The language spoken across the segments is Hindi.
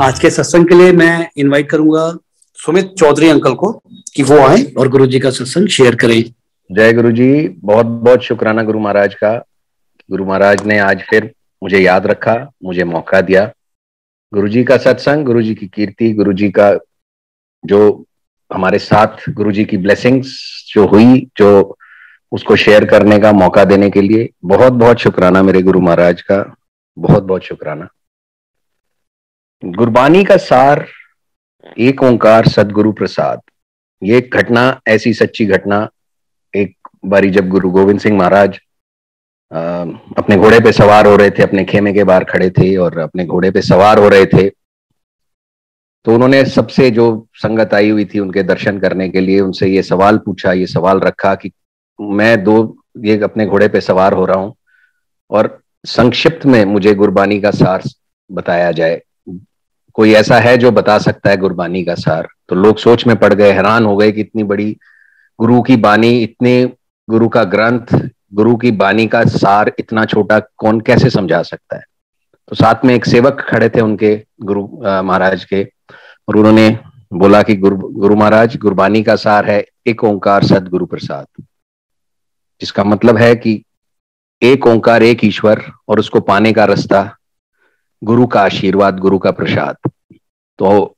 आज के सत्संग के लिए मैं इनवाइट करूंगा सुमित चौधरी अंकल को कि वो आए और गुरु जी का सत्संग शेयर करें। जय गुरु जी। बहुत बहुत शुक्राना गुरु महाराज का। गुरु महाराज ने आज फिर मुझे याद रखा, मुझे मौका दिया। गुरु जी का सत्संग, गुरु जी की कीर्ति, गुरु जी का जो हमारे साथ गुरु जी की ब्लेसिंग्स जो हुई, जो उसको शेयर करने का मौका देने के लिए बहुत बहुत शुक्राना मेरे गुरु महाराज का। बहुत बहुत शुक्राना। गुरबानी का सार एक ओंकार सदगुरु प्रसाद। ये घटना, ऐसी सच्ची घटना, एक बारी जब गुरु गोविंद सिंह महाराज अपने घोड़े पे सवार हो रहे थे, अपने खेमे के बाहर खड़े थे और अपने घोड़े पे सवार हो रहे थे, तो उन्होंने सबसे जो संगत आई हुई थी उनके दर्शन करने के लिए उनसे ये सवाल पूछा, ये सवाल रखा कि मैं ये अपने घोड़े पे सवार हो रहा हूं और संक्षिप्त में मुझे गुरबानी का सार बताया जाए। कोई ऐसा है जो बता सकता है गुरबानी का सार? तो लोग सोच में पड़ गए, हैरान हो गए कि इतनी बड़ी गुरु की बानी, इतने गुरु का ग्रंथ, गुरु की बानी का सार इतना छोटा कौन कैसे समझा सकता है? तो साथ में एक सेवक खड़े थे उनके, गुरु महाराज के, और उन्होंने बोला कि गुरु महाराज, गुरबानी का सार है एक ओंकार सदगुरु प्रसाद, जिसका मतलब है कि एक ओंकार, एक ईश्वर, और उसको पाने का रास्ता गुरु का आशीर्वाद, गुरु का प्रसाद। तो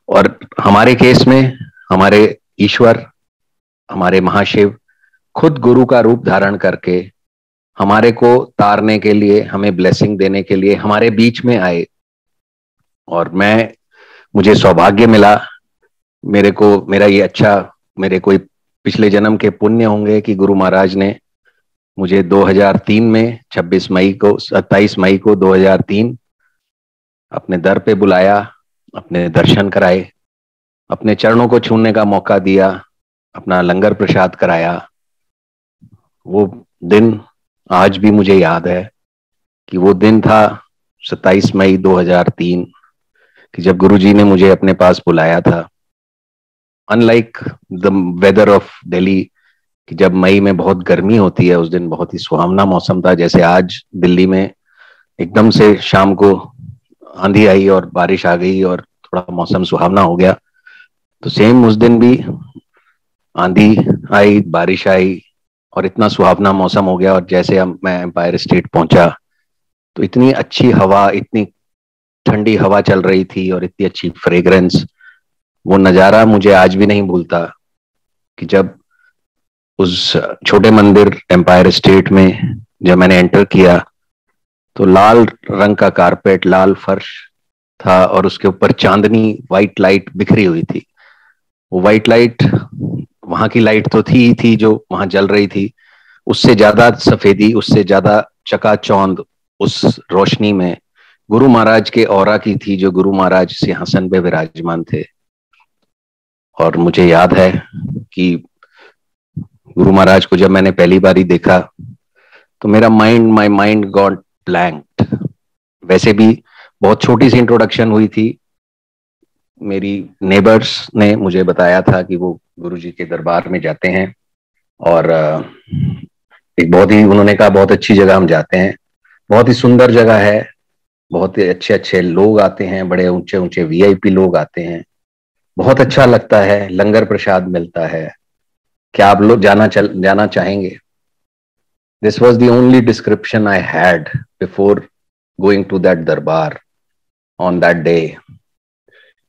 और हमारे केस में हमारे ईश्वर, हमारे महाशिव खुद गुरु का रूप धारण करके हमारे को तारने के लिए, हमें ब्लेसिंग देने के लिए हमारे बीच में आए। और मुझे सौभाग्य मिला, मेरा ये मेरे कोई पिछले जन्म के पुण्य होंगे कि गुरु महाराज ने मुझे 2003 में 27 मई को 2003 अपने दर पे बुलाया, अपने दर्शन कराए, अपने चरणों को छूने का मौका दिया, अपना लंगर प्रसाद कराया। वो दिन आज भी मुझे याद है कि वो दिन था 27 मई 2003 कि जब गुरुजी ने मुझे अपने पास बुलाया था। Unlike the weather of Delhi, कि जब मई में बहुत गर्मी होती है, उस दिन बहुत ही सुहावना मौसम था। जैसे आज दिल्ली में एकदम से शाम को आंधी आई और बारिश आ गई और थोड़ा मौसम सुहावना हो गया, तो सेम उस दिन भी आंधी आई, बारिश आई और इतना सुहावना मौसम हो गया। और जैसे मैं एम्पायर स्टेट पहुंचा तो इतनी अच्छी हवा, इतनी ठंडी हवा चल रही थी और इतनी अच्छी फ्रेग्रेंस। वो नजारा मुझे आज भी नहीं भूलता कि जब उस छोटे मंदिर एम्पायर स्टेट में जब मैंने एंटर किया तो लाल रंग का कारपेट, लाल फर्श था और उसके ऊपर चांदनी, व्हाइट लाइट बिखरी हुई थी। वो व्हाइट लाइट, वहां की लाइट तो थी जो वहां जल रही थी, उससे ज्यादा सफेदी, उससे ज्यादा चकाचौंध उस रोशनी में गुरु महाराज के ऑरा की थी, जो गुरु महाराज सिंहासन पे विराजमान थे। और मुझे याद है कि गुरु महाराज को जब मैंने पहली बारी देखा तो माई माइंड गॉट ब्लैंक्ड। वैसे भी बहुत छोटी सी इंट्रोडक्शन हुई थी, मेरी नेबर्स ने मुझे बताया था कि वो गुरुजी के दरबार में जाते हैं और एक बहुत ही, उन्होंने कहा बहुत अच्छी जगह हम जाते हैं, बहुत ही सुंदर जगह है, बहुत ही अच्छे अच्छे लोग आते हैं, बड़े ऊंचे ऊंचे वीआईपी लोग आते हैं, बहुत अच्छा लगता है, लंगर प्रसाद मिलता है, क्या आप लोग जाना चाहेंगे? This was the only description I had before going to that darbar on that day,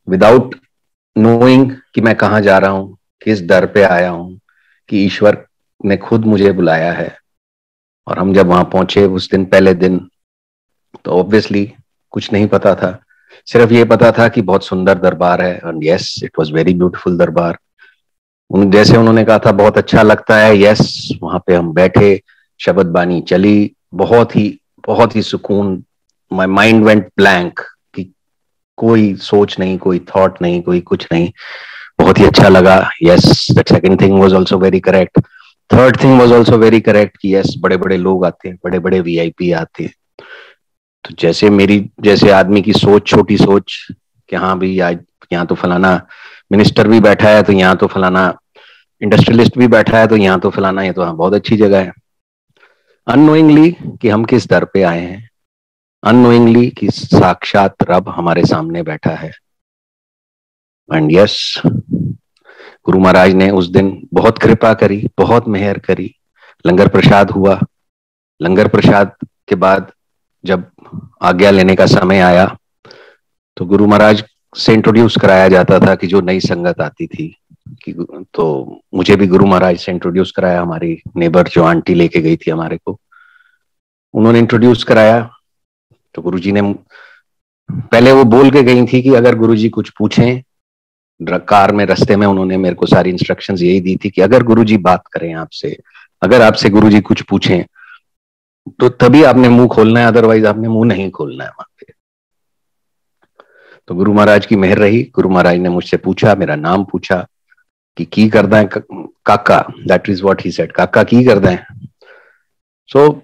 without knowing कि मैं कहाँ जा रहा हूँ, किस दर पे आया हूँ, कि ईश्वर ने खुद मुझे बुलाया है। और हम जब वहां पहुंचे उस दिन, पहले दिन, तो ऑब्वियसली कुछ नहीं पता था, सिर्फ ये पता था कि बहुत सुंदर दरबार है। And yes, it was very beautiful दरबार। जैसे उन्होंने कहा था बहुत अच्छा लगता है, यस, वहां पे हम बैठे, शब्द बानी चली, बहुत ही सुकून। माय माइंड वेंट ब्लैंक, कि कोई सोच नहीं, कोई थॉट नहीं, कोई कुछ नहीं, बहुत ही अच्छा लगा। Yes, that second thing was also very correct. Third thing was also very correct कि यस, बड़े बड़े लोग आते हैं, बड़े बड़े वीआईपी आते हैं। तो जैसे आदमी की सोच, छोटी सोच, कि हाँ भाई आज यहाँ तो फलाना मिनिस्टर भी बैठा है, तो यहाँ तो फलाना इंडस्ट्रियलिस्ट भी बैठा है, तो यहाँ तो फलाना, ये तो हाँ बहुत अच्छी जगह है। अननोइंगली कि हम किस दर पे आए हैं, अननोइंगली कि साक्षात रब हमारे सामने बैठा है। एंड यस, गुरु महाराज ने उस दिन बहुत कृपा करी, बहुत मेहर करी। लंगर प्रसाद हुआ। लंगर प्रसाद के बाद जब आज्ञा लेने का समय आया तो गुरु महाराज से इंट्रोड्यूस कराया जाता था कि जो नई संगत आती थी कि, तो मुझे भी गुरु महाराज से इंट्रोड्यूस कराया। हमारी नेबर जो आंटी लेके गई थी हमारे को, उन्होंने इंट्रोड्यूस कराया। तो गुरुजी ने पहले वो बोल के गई थी कि अगर गुरुजी कुछ पूछें, कार में रास्ते में उन्होंने मेरे को सारी इंस्ट्रक्शंस यही दी थी कि अगर गुरुजी बात करें आपसे, अगर आपसे गुरुजी कुछ पूछें तो तभी आपने मुंह खोलना है, अदरवाइज आपने मुंह नहीं खोलना है वहां पे। तो गुरु महाराज की मेहर रही। गुरु महाराज ने मुझसे पूछा, मेरा नाम पूछा कि की करदा है काका, that is what he said, काका की करदा है। सो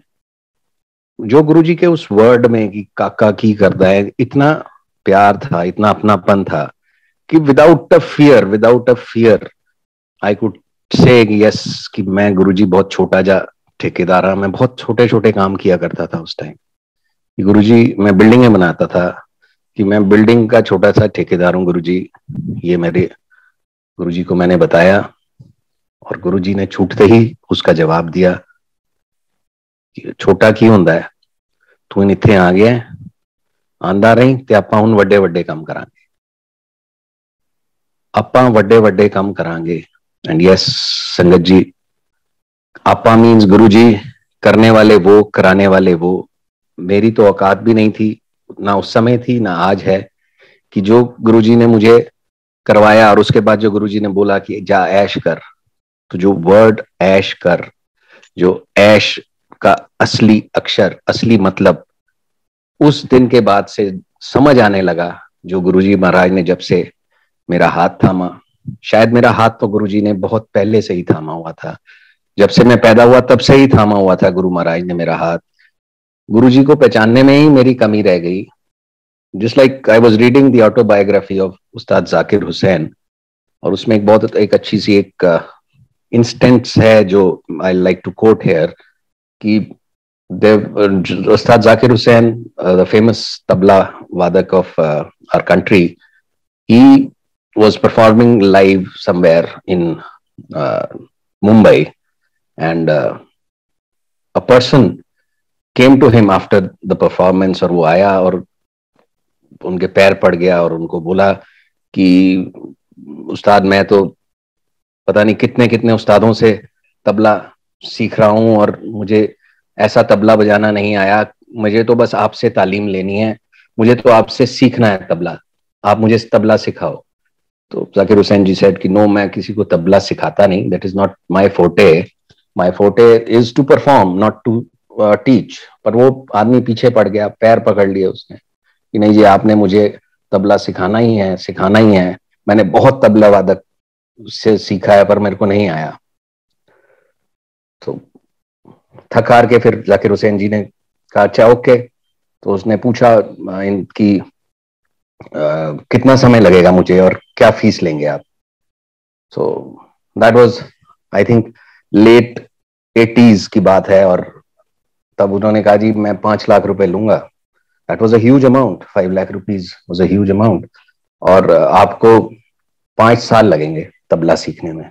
जो गुरुजी के उस वर्ड में कि काका की करदा है, इतना प्यार था, इतना अपनापन था कि without a fear I could say yes कि मैं गुरुजी बहुत छोटा जा ठेकेदार, मैं बहुत छोटे छोटे काम किया करता था उस टाइम। गुरुजी मैं बिल्डिंगें बनाता था कि मैं बिल्डिंग का छोटा सा ठेकेदार हूँ गुरुजी, ये मेरे गुरुजी को मैंने बताया। और गुरुजी ने छूटते ही उसका जवाब दिया कि छोटा की हुंदा है, तू इत्थे आ गया आंदा रही ते आपां हुण वड्डे वड्डे काम करांगे, आपां वड्डे वड्डे काम करांगे। एंड यस संगत जी, आपा मीन्स गुरुजी, करने वाले वो, कराने वाले वो। मेरी तो औकात भी नहीं थी, ना उस समय थी ना आज है, कि जो गुरुजी ने मुझे करवाया और उसके बाद जो गुरुजी ने बोला कि जा ऐश कर, तो जो वर्ड ऐश कर, जो ऐश का असली अक्षर, असली मतलब उस दिन के बाद से समझ आने लगा। जो गुरुजी महाराज ने जब से मेरा हाथ थामा, शायद मेरा हाथ तो गुरुजी ने बहुत पहले से ही थामा हुआ था, जब से मैं पैदा हुआ तब से ही थामा हुआ था गुरु महाराज ने मेरा हाथ। गुरुजी को पहचानने में ही मेरी कमी रह गई। Just like I was reading the autobiography of उस्ताद जाकिर हुसैन, और उसमें एक अच्छी सी एक इंस्टेंस है जो I like to quote here कि Ustad Zakir Hussain, the famous tabla vadak of our country, he was performing live somewhere in Mumbai, and a person came to him after the performance, और वो आया और उनके पैर पड़ गया और उनको बोला कि उस्ताद मैं तो पता नहीं कितने कितने उस्तादों से तबला सीख रहा हूँ और मुझे ऐसा तबला बजाना नहीं आया, मुझे तो बस आपसे तालीम लेनी है, मुझे तो आपसे सीखना है तबला, आप मुझे तबला सिखाओ। तो जाकिर हुसैन जी सेड कि नो, मैं किसी को तबला सिखाता नहीं, that is not my forte is to perform not to teach. पर वो आदमी पीछे पड़ गया, पैर पकड़ लिए उसने कि नहीं जी, आपने मुझे तबला सिखाना ही है, सिखाना ही है, मैंने बहुत तबला वादक से सीखा है पर मेरे को नहीं आया। तो थक हार के फिर जाकिर हुसैन जी ने कहा अच्छा ओके। तो उसने पूछा इनकी कितना समय लगेगा मुझे और क्या फीस लेंगे आप। So that was I think late 80s की बात है, और तब उन्होंने कहा जी मैं 5 लाख रुपए लूंगा। That was a huge amount, 5 lakh rupees was a huge amount, और आपको 5 साल लगेंगे तबला सीखने में।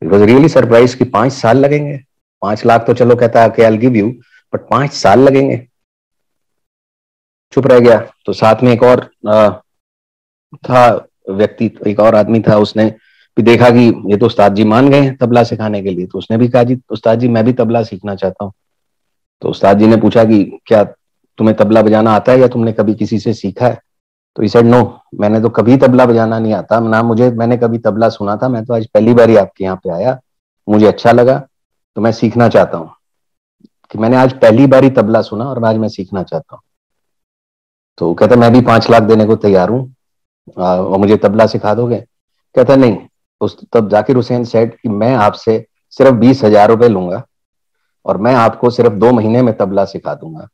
इट वाज रियली सरप्राइज कि 5 साल लगेंगे, 5 लाख तो चलो कहता है कि I will give you, but 5 साल लगेंगे। चुप रह गया। तो साथ में एक और था व्यक्ति, एक और आदमी था, उसने भी देखा कि ये तो उस्ताद जी मान गए हैं तबला सिखाने के लिए, तो उसने भी कहा जी उस्ताद जी मैं भी तबला सीखना चाहता हूँ। तो उस्ताद जी ने पूछा कि क्या तुम्हें तबला बजाना आता है या तुमने कभी किसी से सीखा है। तो he said नो, मैंने तो कभी तबला बजाना नहीं आता ना, मैंने कभी तबला सुना था, मैं तो आज पहली बार ही आपके यहाँ पे आया, मुझे अच्छा लगा तो मैं सीखना चाहता हूँ, कि मैंने आज पहली बार ही तबला सुना और आज मैं सीखना चाहता हूँ। तो कहता मैं भी 5 लाख देने को तैयार हूँ और मुझे तबला सिखा दोगे। कहता नहीं। उस तब जाकिर हुसैन सेड कि मैं आपसे सिर्फ 20,000 रुपए लूंगा और मैं आपको सिर्फ 2 महीने में तबला सिखा दूंगा।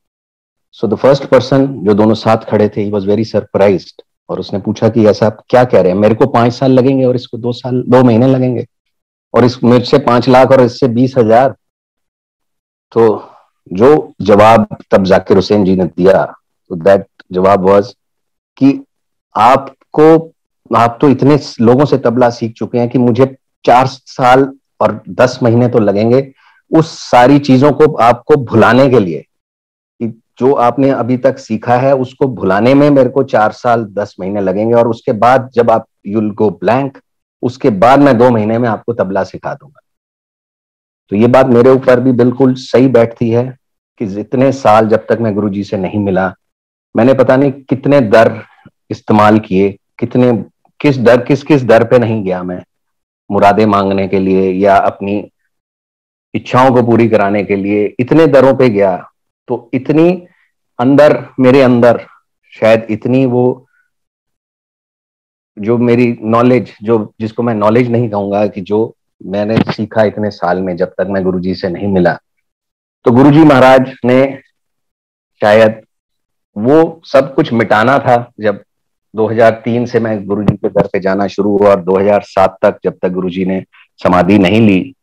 सो द फर्स्ट पर्सन, जो दोनों साथ खड़े थे, ही वाज वेरी सरप्राइज्ड, और उसने पूछा कि ऐसा आप क्या कह रहे हैं, मेरे को 5 साल लगेंगे और इसको 2 महीने लगेंगे, और इस मुझसे 5 लाख और इससे 20,000। तो जो जवाब तब जाकिर हुसैन जी ने दिया, तो दैट जवाब वाज कि आप तो इतने लोगों से तबला सीख चुके हैं कि मुझे 4 साल और 10 महीने तो लगेंगे उस सारी चीजों को आपको भुलाने के लिए, कि जो आपने अभी तक सीखा है उसको भुलाने में मेरे को 4 साल 10 महीने लगेंगे, और उसके बाद जब आप यूल गो ब्लैंक, उसके बाद मैं 2 महीने में आपको तबला सिखा दूंगा। तो ये बात मेरे ऊपर भी बिल्कुल सही बैठती है कि जितने साल जब तक मैं गुरुजी से नहीं मिला, मैंने पता नहीं कितने दर इस्तेमाल किए, किस किस दर पे नहीं गया मैं, मुरादे मांगने के लिए या अपनी इच्छाओं को पूरी कराने के लिए इतने दरों पे गया। तो इतनी अंदर मेरे अंदर शायद इतनी वो जो मेरी नॉलेज, जो जिसको मैं नॉलेज नहीं कहूंगा, कि जो मैंने सीखा इतने साल में जब तक मैं गुरुजी से नहीं मिला, तो गुरुजी महाराज ने शायद वो सब कुछ मिटाना था। जब 2003 से मैं गुरुजी के दर पे जाना शुरू हुआ और 2007 तक जब तक गुरुजी ने समाधि नहीं ली,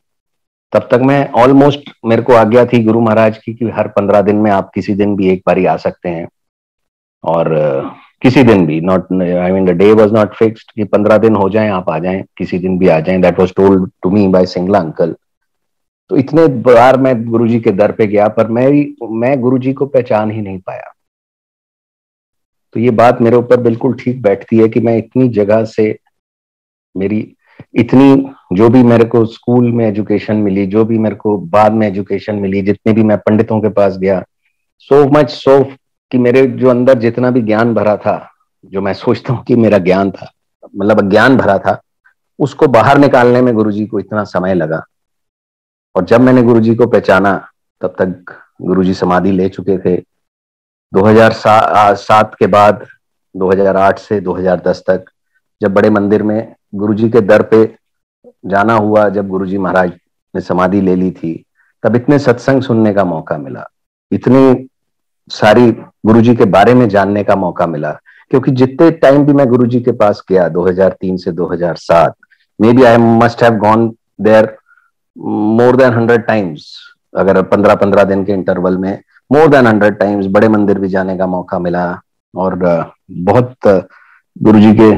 तब तक मैं ऑलमोस्ट, मेरे को आज्ञा थी गुरु महाराज की कि हर 15 दिन में आप किसी दिन भी एक बारी आ सकते हैं। और किसी दिन भी, not I mean the day was not fixed कि 15 दिन हो जाएं आप आ जाएं, किसी दिन भी आ जाएं। That was told to me by Singla uncle. तो इतने बार मैं गुरुजी के दर पे गया, पर मैं गुरुजी को पहचान ही नहीं पाया। तो ये बात मेरे ऊपर बिल्कुल ठीक बैठती है कि मैं इतनी जगह से, मेरी इतनी जो भी मेरे को स्कूल में एजुकेशन मिली, जो भी मेरे को बाद में एजुकेशन मिली, जितने भी मैं पंडितों के पास गया, सो मच सो कि मेरे जो अंदर जितना भी ज्ञान भरा था, जो मैं सोचता हूँ कि मेरा ज्ञान था, मतलब ज्ञान भरा था, उसको बाहर निकालने में गुरुजी को इतना समय लगा। और जब मैंने गुरुजी को पहचाना, तब तक गुरुजी समाधि ले चुके थे। 2007 के बाद 2008 से 2010 तक जब बड़े मंदिर में गुरुजी के दर पे जाना हुआ, जब गुरुजी महाराज ने समाधि ले ली थी, तब इतने सत्संग सुनने का मौका मिला, इतनी सारी गुरुजी के बारे में जानने का मौका मिला। क्योंकि जितने टाइम भी मैं गुरुजी के पास गया 2003 से 2007, maybe I must have gone there more than 100 times. अगर 15-15 दिन के इंटरवल में मोर देन 100 टाइम्स बड़े मंदिर भी जाने का मौका मिला, और बहुत गुरुजी के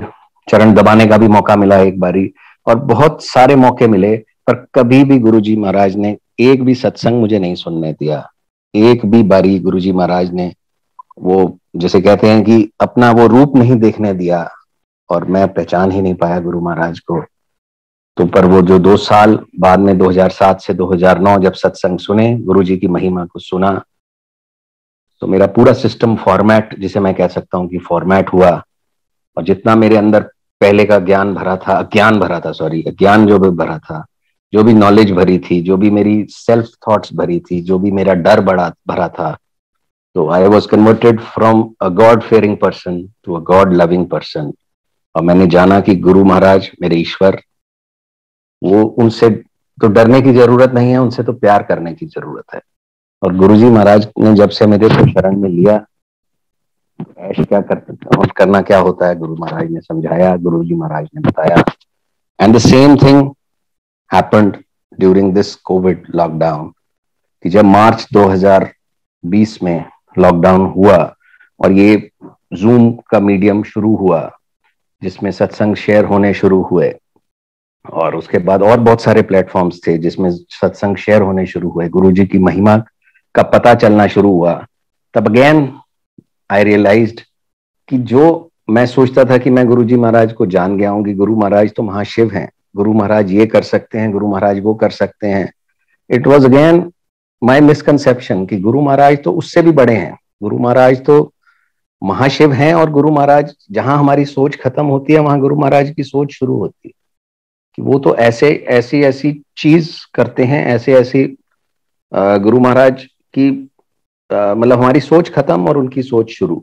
चरण दबाने का भी मौका मिला एक बारी, और बहुत सारे मौके मिले। पर कभी भी गुरुजी महाराज ने एक भी सत्संग मुझे नहीं सुनने दिया, एक भी बारी गुरुजी महाराज ने वो, जैसे कहते हैं कि अपना वो रूप नहीं देखने दिया, और मैं पहचान ही नहीं पाया गुरु महाराज को। तो पर वो जो 2 साल बाद में 2007 से 2009 जब सत्संग सुने, गुरुजी की महिमा को सुना, तो मेरा पूरा सिस्टम फॉर्मेट, जिसे मैं कह सकता हूँ कि फॉर्मेट हुआ। और जितना मेरे अंदर पहले का ज्ञान भरा था, अज्ञान जो भी भरा था, जो भी नॉलेज भरी थी, जो भी मेरी सेल्फ थॉट्स भरी थी, जो भी मेरा डर भरा था, तो I was converted from a God fearing person to a God loving person. और मैंने जाना कि गुरु महाराज मेरे ईश्वर, वो, उनसे तो डरने की जरूरत नहीं है, उनसे तो प्यार करने की जरूरत है। और गुरुजी महाराज ने जब से मेरे को शरण में लिया, ऐश क्या करना क्या होता है, गुरु महाराज ने समझाया, गुरुजी महाराज ने बताया। And the same thing happened during this Covid lockdown, कि जब मार्च 2020 में लॉकडाउन हुआ और ये जूम का मीडियम शुरू हुआ, जिसमें सत्संग शेयर होने शुरू हुए, और उसके बाद और बहुत सारे प्लेटफॉर्म्स थे जिसमें सत्संग शेयर होने शुरू हुए, गुरुजी की महिमा का पता चलना शुरू हुआ, तब अगेन आई रियलाइज्ड कि जो मैं सोचता था कि मैं गुरुजी महाराज को जान गया हूं कि गुरु महाराज तो महाशिव हैं, गुरु महाराज ये कर सकते हैं, गुरु महाराज वो कर सकते हैं, it was again my misconception कि गुरु महाराज तो उससे भी बड़े हैं, गुरु महाराज तो महाशिव हैं, और गुरु महाराज, जहां हमारी सोच खत्म होती है वहां गुरु महाराज की सोच शुरू होती है, कि वो तो ऐसी चीज करते हैं, ऐसी गुरु महाराज की, मतलब हमारी सोच खत्म और उनकी सोच शुरू,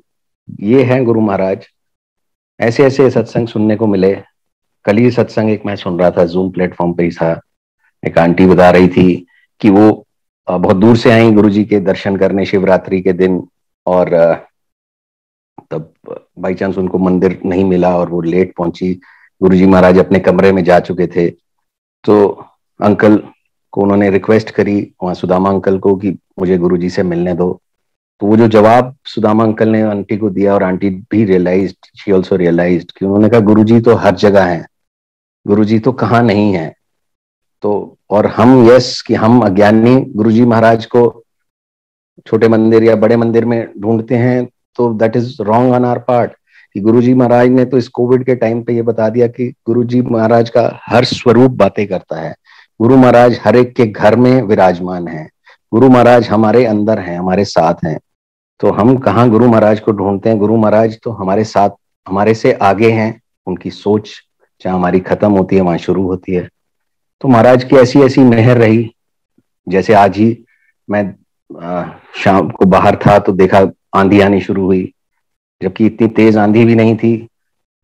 ये है गुरु महाराज। ऐसे ऐसे सत्संग सुनने को मिले। कल ही सत्संग एक मैं सुन रहा था, जूम प्लेटफॉर्म पे ही था, एक आंटी बता रही थी कि वो बहुत दूर से आई गुरुजी के दर्शन करने शिवरात्रि के दिन, और तब बाई चांस उनको मंदिर नहीं मिला और वो लेट पहुंची, गुरुजी महाराज अपने कमरे में जा चुके थे। तो अंकल को उन्होंने रिक्वेस्ट करी वहां सुदामा अंकल को कि मुझे गुरुजी से मिलने दो। तो वो जो जवाब सुदामा अंकल ने आंटी को दिया, और आंटी भी रियलाइज्ड, शी आल्सो रियलाइज्ड, कि उन्होंने कहा गुरुजी तो हर जगह हैं, गुरुजी तो कहाँ नहीं है। तो और हम यस कि हम अज्ञानी गुरुजी महाराज को छोटे मंदिर या बड़े मंदिर में ढूंढते हैं, तो that is wrong on our part. कि गुरुजी महाराज ने तो इस कोविड के टाइम पे ये बता दिया कि गुरुजी महाराज का हर स्वरूप बातें करता है, गुरु महाराज हर एक के घर में विराजमान है, गुरु महाराज हमारे अंदर हैं, हमारे साथ हैं। तो हम कहाँ गुरु महाराज को ढूंढते हैं, गुरु महाराज तो हमारे साथ, हमारे से आगे हैं। उनकी सोच जहाँ हमारी खत्म होती है वहां शुरू होती है। तो महाराज की ऐसी ऐसी मेहर रही। जैसे आज ही मैं शाम को बाहर था तो देखा आंधी आनी शुरू हुई, जबकि इतनी तेज आंधी भी नहीं थी।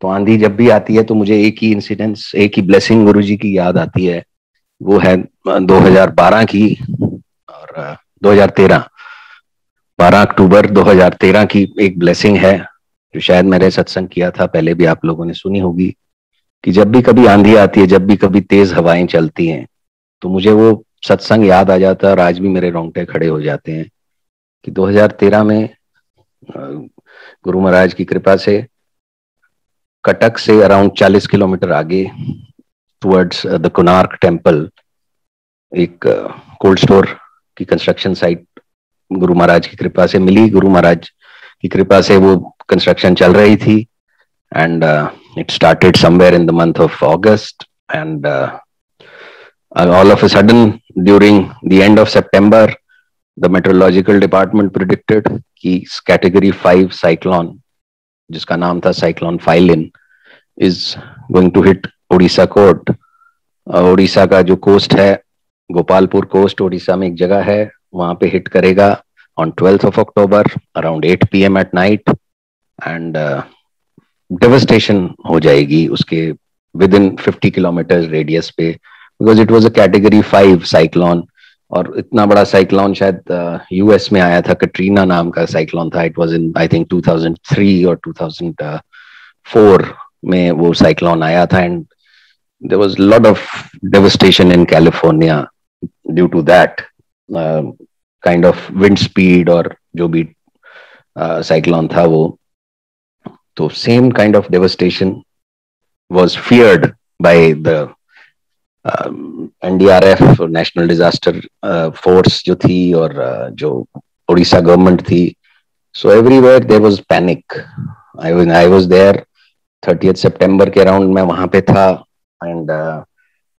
तो आंधी जब भी आती है तो मुझे एक ही इंसिडेंस, एक ही ब्लेसिंग गुरुजी की याद आती है। वो है 2012 की, और 2013, 12 अक्टूबर 2013 की एक ब्लेसिंग है जो शायद मैंने सत्संग किया था पहले भी, आप लोगों ने सुनी होगी। कि जब भी कभी आंधी आती है, जब भी कभी तेज हवाएं चलती हैं, तो मुझे वो सत्संग याद आ जाता है, और आज भी मेरे रोंगटे खड़े हो जाते हैं। कि 2013 में गुरु महाराज की कृपा से कटक से अराउंड 40 किलोमीटर आगे टुवर्ड्स द कोणार्क टेम्पल एक कोल्ड स्टोर की कंस्ट्रक्शन साइट गुरु महाराज की कृपा से मिली। गुरु महाराज की कृपा से वो कंस्ट्रक्शन चल रही थी, and it started somewhere in the month of August, and all of a sudden during the end of September the meteorological department predicted कि category 5 cyclone, जिसका नाम था cyclone Phylin, is going to hit Odisha coast। Orissa का जो कोस्ट है, गोपालपुर कोस्ट उड़ीसा में एक जगह है, वहां पे हिट करेगा on 12th of October around 8 PM at night, and devastation हो जाएगी उसके विद इन 50 किलोमीटर रेडियस पे, because it was a category 5 cyclone. और इतना बड़ा साइक्लोन शायद यूएस में आया था, कटरीना नाम का साइक्लोन था। It was in I think 2003 और 2004 में वो साइक्लोन आया था, and there was lot of devastation in California due to that kind of wind speed, और जो भी साइक्लोन था वो। तो same kind of devastation was feared by the NDRF, National Disaster Force जो थी, और जो उड़ीसा गवर्नमेंट थी। So everywhere there was panic. I was there 30th September के अराउंड मैं वहां पे था, and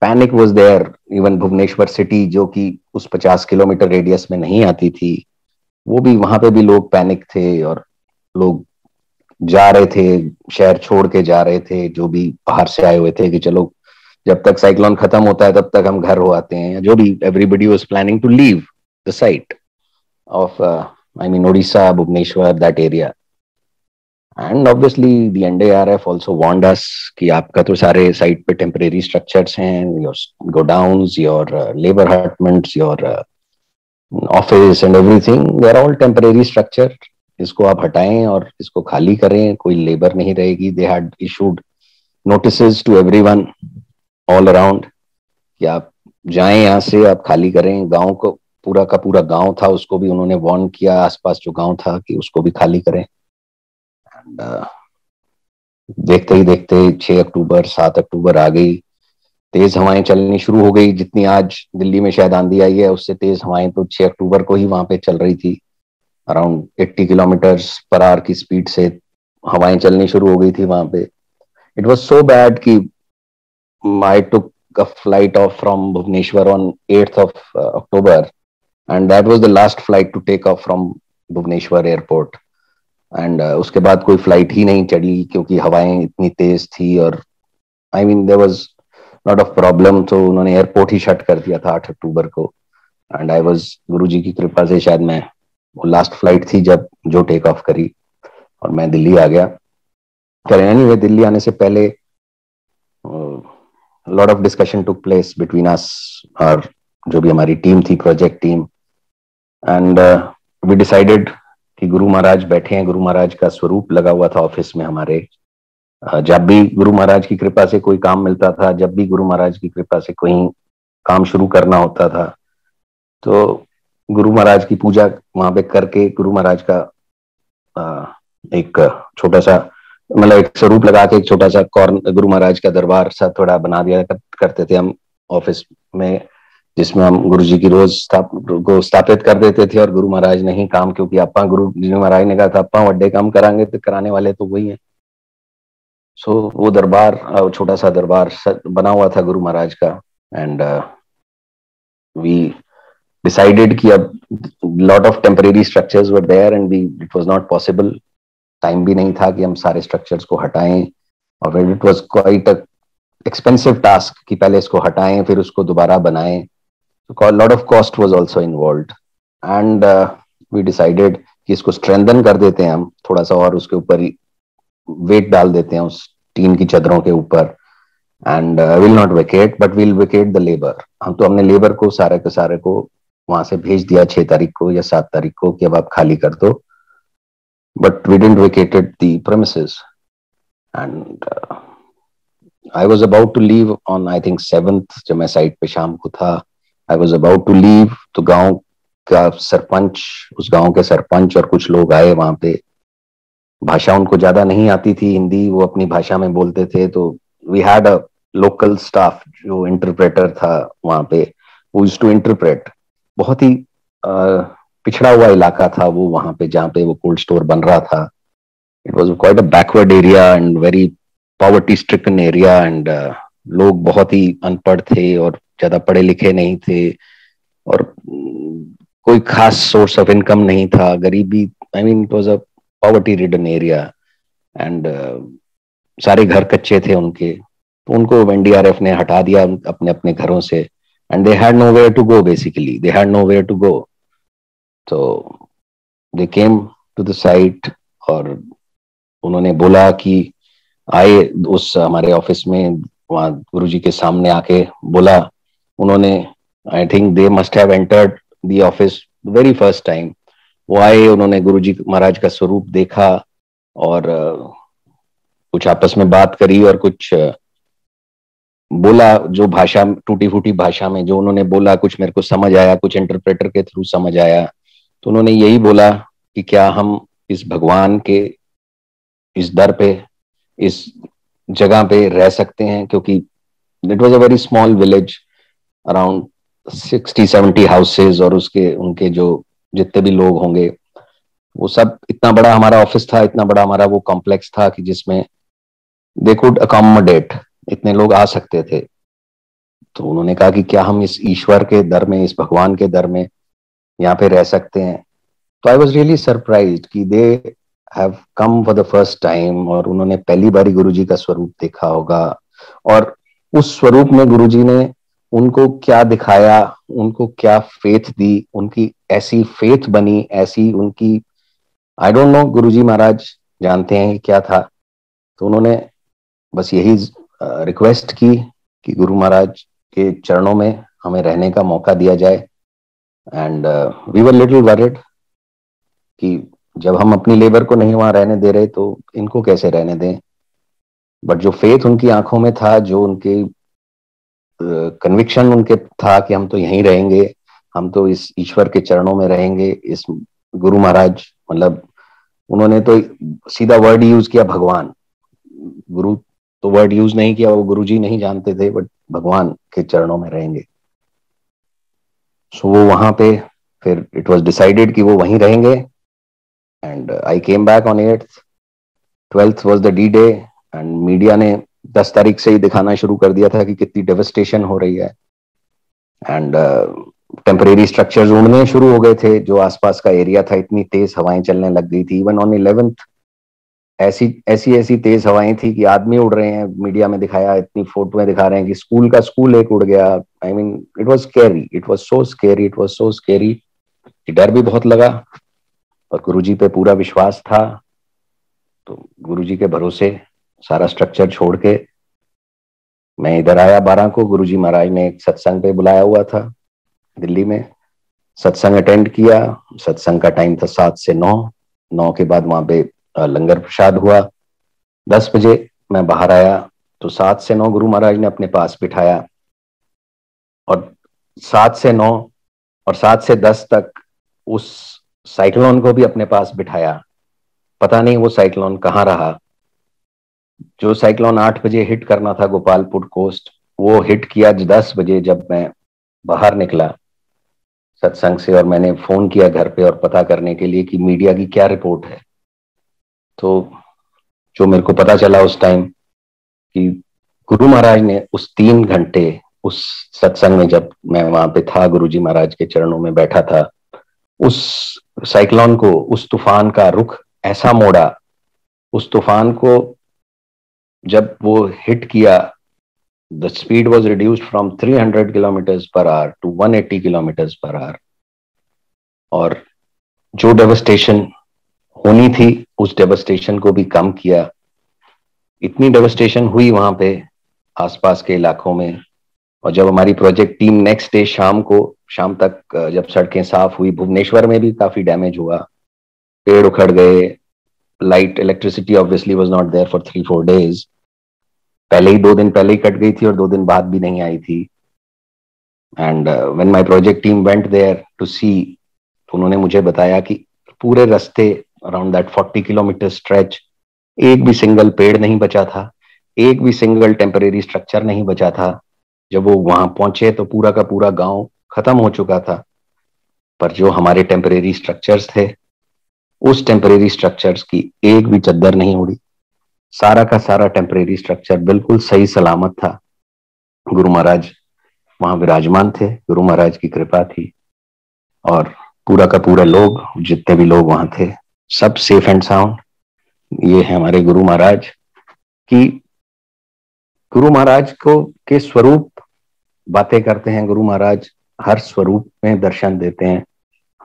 panic was there. Even Bhubaneswar city जो कि उस 50 किलोमीटर रेडियस में नहीं आती थी, वो भी, वहां पे भी लोग पैनिक थे, और लोग जा रहे थे, शहर छोड़ के जा रहे थे, जो भी बाहर से आए हुए थे, कि चलो जब तक साइक्लोन खत्म होता है तब तक हम घर हो आते हैं, जो भी। Everybody was planning to leave the site of I mean Odisha, Bhubaneswar, that area. And obviously the NDRF also warned us कि आपका तो सारे साइट पे टेम्परेरी स्ट्रक्चर्स हैं, your godowns, your labour hutments, your office and everything, they are all temporary structure. इसको आप हटाएं और इसको खाली करें, कोई लेबर नहीं रहेगी। They had issued notices to everyone all around कि आप जाएं यहाँ से, आप खाली करें। गांव को, पूरा का पूरा गांव था, उसको भी उन्होंने वार्न किया, आसपास जो गांव था, कि उसको भी खाली करें। एंड देखते ही देखते 6 अक्टूबर 7 अक्टूबर आ गई, तेज हवाएं चलनी शुरू हो गई। जितनी आज दिल्ली में शायद आंधी आई है, उससे तेज हवाएं तो 6 अक्टूबर को ही वहां पे चल रही थी। अराउंड 80 किलोमीटर पर आवर की स्पीड से हवाएं चलनी शुरू हो गई थी वहां पे। इट वाज सो बैड कि I took a flight off from Bhubaneswar on 8th of October, and that was the last flight to take off from Bhubaneswar airport. And उसके बाद कोई फ्लाइट ही नहीं चली, क्योंकि हवाएं इतनी तेज थी, और I mean there was lot of problem. तो उन्होंने एयरपोर्ट ही शट कर दिया था 8 अक्टूबर को। एंड आई वाज, गुरुजी की कृपा से शायद मैं, वो लास्ट फ्लाइट थी जब जो टेक ऑफ करी, और मैं दिल्ली आ गया। एनीवे, दिल्ली आने से पहले lot of discussion took place between us, और जो भी हमारी टीम थी, project team, and we decided कि गुरु महाराज बैठे हैं, गुरु महाराज का स्वरूप लगा हुआ था ऑफिस में हमारे। जब भी गुरु महाराज की कृपा से कोई काम मिलता था, जब भी गुरु महाराज की कृपा से कहीं काम शुरू करना होता था। तो गुरु महाराज की पूजा वहां पे करके गुरु महाराज का एक छोटा सा, मतलब एक स्वरूप लगा के एक छोटा सा कॉर्नर गुरु महाराज का दरबार सा थोड़ा बना दिया करते थे हम ऑफिस में, जिसमें हम गुरु जी की रोज स्थापित कर देते थे। और गुरु महाराज ने ही काम, क्योंकि अपा गुरु जी महाराज ने कहा था अपा वड्डे काम करांगे तो कराने वाले तो वही है। सो वो दरबार, छोटा सा दरबार बना हुआ था गुरु महाराज का। एंड वी डिसाइडेड कि अब lot of temporary structures were there and it was not possible, time भी नहीं था कि हम सारे स्ट्रक्चर्स को हटाएं। और it was quite a expensive task कि पहले इसको हटाएं फिर उसको दोबारा बनाएं। Lot of cost was also involved and we decided कि इसको स्ट्रेंथन कर देते हैं हम थोड़ा सा, और उसके ऊपर वेट डाल देते हैं उस टीन की चादरों के ऊपर। And will not vacate but will vacate the labour. हम तो हमने लेबर को सारे के सारे को वहां से भेज दिया 6 तारीख को या 7 तारीख को कि अब आप खाली कर दो, but we didn't vacated the premises. And I was about to leave on I think 7th, जब मैं साइट पे शाम को था, I was about to leave, तो गांव का सरपंच, उस गांव के सरपंच और कुछ लोग आए वहां पे। भाषा उनको ज्यादा नहीं आती थी हिंदी, वो अपनी भाषा में बोलते थे। तो we had a local staff जो इंटरप्रेटर था वहां पे, वो यूज्ड टू इंटरप्रेट। बहुत ही पिछड़ा हुआ इलाका था वो वहां पे जहाँ पे वो कोल्ड स्टोर बन रहा था। It was quite a backward area and very poverty stricken area. And लोग बहुत ही अनपढ़ थे और ज्यादा पढ़े लिखे नहीं थे, और कोई खास सोर्स ऑफ इनकम नहीं था। गरीबी, I mean it was a poverty ridden area. And सारे घर कच्चे थे उनके, तो उनको एनडीआरएफ ने हटा दिया अपने अपने घरों से। And they had nowhere to go, basically they had nowhere to go. तो they came to the site और उन्होंने बोला कि आए उस हमारे ऑफिस में, वहां गुरुजी के सामने आके बोला उन्होंने, I think they must have entered the office very first time. वो आए, उन्होंने गुरुजी महाराज का स्वरूप देखा और कुछ आपस में बात करी और कुछ बोला, जो भाषा टूटी फूटी भाषा में जो उन्होंने बोला, कुछ मेरे को समझ आया, कुछ इंटरप्रेटर के थ्रू समझ आया। तो उन्होंने यही बोला कि क्या हम इस भगवान के इस दर पे, इस जगह पे रह सकते हैं, क्योंकि it was a very small village, around 60-70 houses, और उसके उनके जो जितने भी लोग होंगे वो सब, इतना बड़ा हमारा ऑफिस था, इतना बड़ा हमारा वो कॉम्प्लेक्स था कि जिसमें दे कुड अकोमोडेट, इतने लोग आ सकते थे। तो उन्होंने कहा कि क्या हम इस ईश्वर के दर में, इस भगवान के दर में यहाँ पे रह सकते हैं। तो आई वॉज रियली सरप्राइज्ड कि they have come for the first time, और उन्होंने पहली बारी गुरुजी का स्वरूप देखा होगा। और उस स्वरूप में गुरुजी ने उनको क्या दिखाया, उनको क्या फेथ दी, उनकी ऐसी फेथ बनी, ऐसी उनकी, आई डोंट नो, गुरुजी महाराज जानते हैं क्या था। तो उन्होंने बस यही रिक्वेस्ट की कि गुरु महाराज के चरणों में हमें रहने का मौका दिया जाए। And we were little worried कि जब हम अपनी लेबर को नहीं वहां रहने दे रहे तो इनको कैसे रहने दें। बट जो फेथ उनकी आंखों में था, जो उनके कन्विक्शन उनके था कि हम तो यहीं रहेंगे, हम तो इस ईश्वर के चरणों में रहेंगे, इस गुरु महाराज, मतलब उन्होंने तो सीधा वर्ड यूज किया भगवान। गुरु तो वर्ड यूज नहीं किया, वो गुरुजी नहीं जानते थे, बट भगवान के चरणों में रहेंगे। सो वो वहां पे फिर इट वाज डिसाइडेड कि वो वहीं रहेंगे। And I came back on 8th, 12th was the D day. And media ने 10 तारीख से ही दिखाना शुरू कर दिया था कि कितनी डेवस्टेशन हो रही है। एंड टेम्परेरी स्ट्रक्चर्स उड़ने शुरू हो गए थे, जो आसपास का एरिया था, इतनी तेज हवाएं चलने लग गई थी। इवन ऑन 11th ऐसी तेज हवाएं थी कि आदमी उड़ रहे हैं, मीडिया में दिखाया, इतनी फोटोएं दिखा रहे हैं कि स्कूल का स्कूल एक उड़ गया। I mean it was scary, it was so scary, it was so scary कि डर भी बहुत लगा। और गुरुजी पे पूरा विश्वास था, तो गुरुजी के भरोसे सारा स्ट्रक्चर छोड़ के मैं इधर आया 12 को। गुरुजी महाराज ने एक सत्संग पे बुलाया हुआ था दिल्ली में, सत्संग अटेंड किया। सत्संग का टाइम था 7 से 9, 9 के बाद वहां पे लंगर प्रसाद हुआ। 10 बजे मैं बाहर आया तो 7 से 9 गुरु महाराज ने अपने पास बिठाया और 7 से 9 और 7 से 10 तक उस साइक्लोन को भी अपने पास बिठाया। पता नहीं वो साइक्लोन कहाँ रहा। जो साइक्लोन 8 बजे हिट करना था गोपालपुर कोस्ट, वो हिट किया 10 बजे जब मैं बाहर निकला सत्संग से, और मैंने फोन किया घर पे और पता करने के लिए कि मीडिया की क्या रिपोर्ट है। तो जो मेरे को पता चला उस टाइम कि गुरु महाराज ने उस 3 घंटे उस सत्संग में, जब मैं वहां पे था गुरुजी महाराज के चरणों में बैठा था, उस साइक्लोन को, उस तूफान का रुख ऐसा मोड़ा, उस तूफान को जब वो हिट किया, the speed was reduced from 300 kilometres per hour to 180 kilometres per hour. और जो डेवस्टेशन होनी थी उस डेवस्टेशन को भी कम किया। इतनी डेवस्टेशन हुई वहां पे आसपास के इलाकों में। और जब हमारी प्रोजेक्ट टीम नेक्स्ट डे शाम तक जब सड़कें साफ हुई, भुवनेश्वर में भी काफी डैमेज हुआ, पेड़ उखड़ गए, light, electricity obviously was not there for 3-4 days. पहले ही 2 दिन पहले ही कट गई थी और 2 दिन बाद भी नहीं आई थी। And when my project team went there to see, तो उन्होंने मुझे बताया कि पूरे रास्ते अराउंड दैट 40 किलोमीटर स्ट्रेच एक भी सिंगल पेड़ नहीं बचा था, एक भी सिंगल टेम्परेरी स्ट्रक्चर नहीं बचा था। जब वो वहां पहुंचे तो पूरा का पूरा गांव खत्म हो चुका था। पर जो हमारे टेम्परेरी स्ट्रक्चर्स थे, उस टेम्परेरी स्ट्रक्चर्स की एक भी चद्दर नहीं उड़ी। सारा का सारा टेम्परेरी स्ट्रक्चर बिल्कुल सही सलामत था। गुरु महाराज वहां विराजमान थे, गुरु महाराज की कृपा थी, और पूरा का पूरा लोग, जितने भी लोग वहां थे, सब सेफ एंड साउंड। ये है हमारे गुरु महाराज की। गुरु महाराज को के स्वरूप बातें करते हैं। गुरु महाराज हर स्वरूप में दर्शन देते हैं,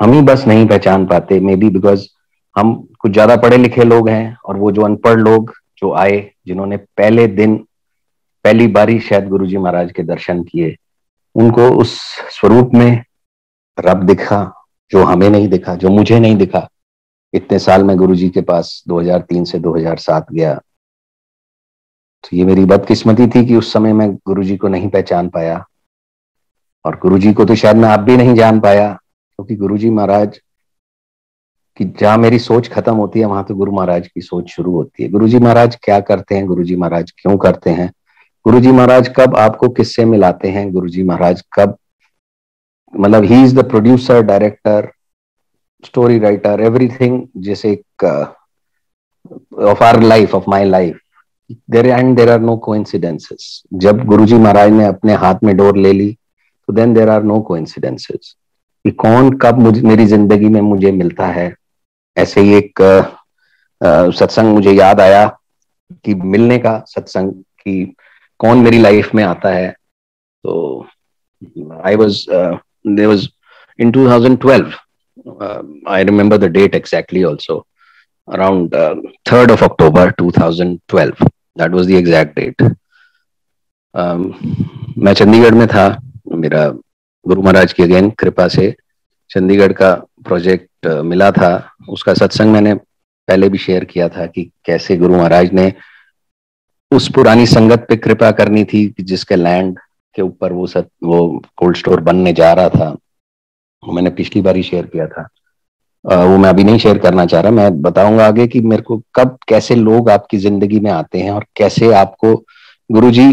हम ही बस नहीं पहचान पाते। मे बी बिकॉज हम कुछ ज्यादा पढ़े लिखे लोग हैं, और वो जो अनपढ़ लोग जो आए, जिन्होंने पहले दिन पहली बारी शायद गुरुजी महाराज के दर्शन किए, उनको उस स्वरूप में रब दिखा जो हमें नहीं दिखा, जो मुझे नहीं दिखा। इतने साल में गुरुजी के पास 2003 से 2007 गया। तो ये मेरी बदकिस्मती थी कि उस समय मैं गुरुजी को नहीं पहचान पाया, और गुरुजी को तो शायद मैं आप भी नहीं जान पाया, क्योंकि गुरुजी महाराज कि जहां मेरी सोच खत्म होती है वहां तो गुरु महाराज की सोच शुरू होती है। गुरुजी महाराज क्या करते हैं, गुरुजी महाराज क्यों करते हैं, गुरुजी महाराज कब आपको किससे मिलाते हैं, गुरुजी महाराज कब, मतलब he is the producer, director, story writer, everything, जैसे of our life, of my life. There are no coincidences. जब गुरुजी महाराज ने अपने हाथ में डोर ले ली तो then there are no coincidences कि कौन कब मेरी जिंदगी में मुझे मिलता है। ऐसे ही एक सत्संग मुझे याद आया कि मिलने का सत्संग, कि कौन मेरी लाइफ में आता है। तो I was there was in 2012, I remember the date exactly also, around 3rd of October 2012, that was the exact date. मैं चंडीगढ़ में था। मेरा गुरु महाराज की अगेन कृपा से चंडीगढ़ का प्रोजेक्ट मिला था। उसका सत्संग मैंने पहले भी शेयर किया था कि कैसे गुरु महाराज ने उस पुरानी संगत पे कृपा करनी थी कि जिसके लैंड के ऊपर वो कोल्ड स्टोर बनने जा रहा था। मैंने पिछली बार ही शेयर किया था, वो मैं अभी नहीं शेयर करना चाह रहा। मैं बताऊंगा आगे कि मेरे को कब कैसे लोग आपकी जिंदगी में आते हैं और कैसे आपको गुरुजी,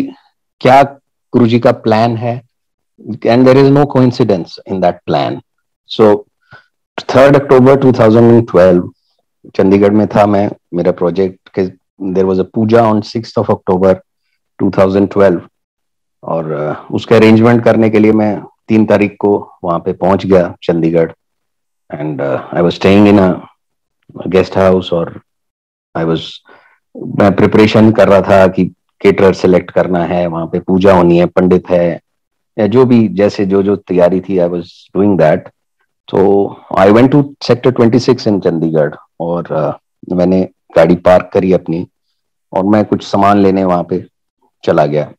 क्या गुरुजी का प्लान है, and there is no coincidence in that plan. So 3rd October 2012 Chandigarh में था मैं, मेरा प्रोजेक्ट के there was a puja on 6th of October 2012, और उसका अरेंजमेंट करने के लिए मैं 3 तारीख को वहां पे पहुंच गया Chandigarh. And I was staying in a guest house, और मैं प्रिपरेशन कर रहा था कि केटरर सेलेक्ट करना है, वहां पे पूजा होनी है, पंडित है, या जो भी जैसे जो तैयारी थी, आई वाज डूइंग दैट। तो आई वेंट टू सेक्टर 26 इन चंडीगढ़, और मैंने गाड़ी पार्क करी अपनी, और मैं कुछ सामान लेने वहां पे चला गया।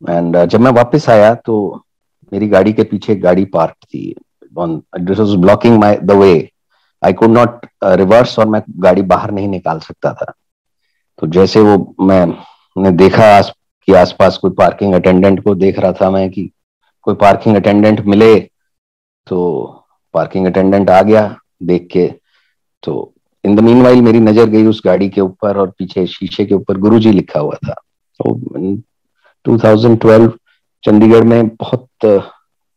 एंड जब मैं वापस आया तो मेरी गाड़ी के पीछे एक गाड़ी पार्क थी, this was blocking my the way, I could not reverse, और मैं गाड़ी बाहर नहीं निकाल सकता था। तो जैसे मैंने देखा कि आसपास कोई पार्किंग अटेंडेंट को देख रहा था मैं कि कोई पार्किंग अटेंडेंट मिले, तो पार्किंग अटेंडेंट आ गया देख के। तो इन द मीनवाइल मेरी नजर गई उस गाड़ी के ऊपर, और पीछे शीशे के ऊपर गुरुजी लिखा हुआ था। तो 2012 चंडीगढ़ में बहुत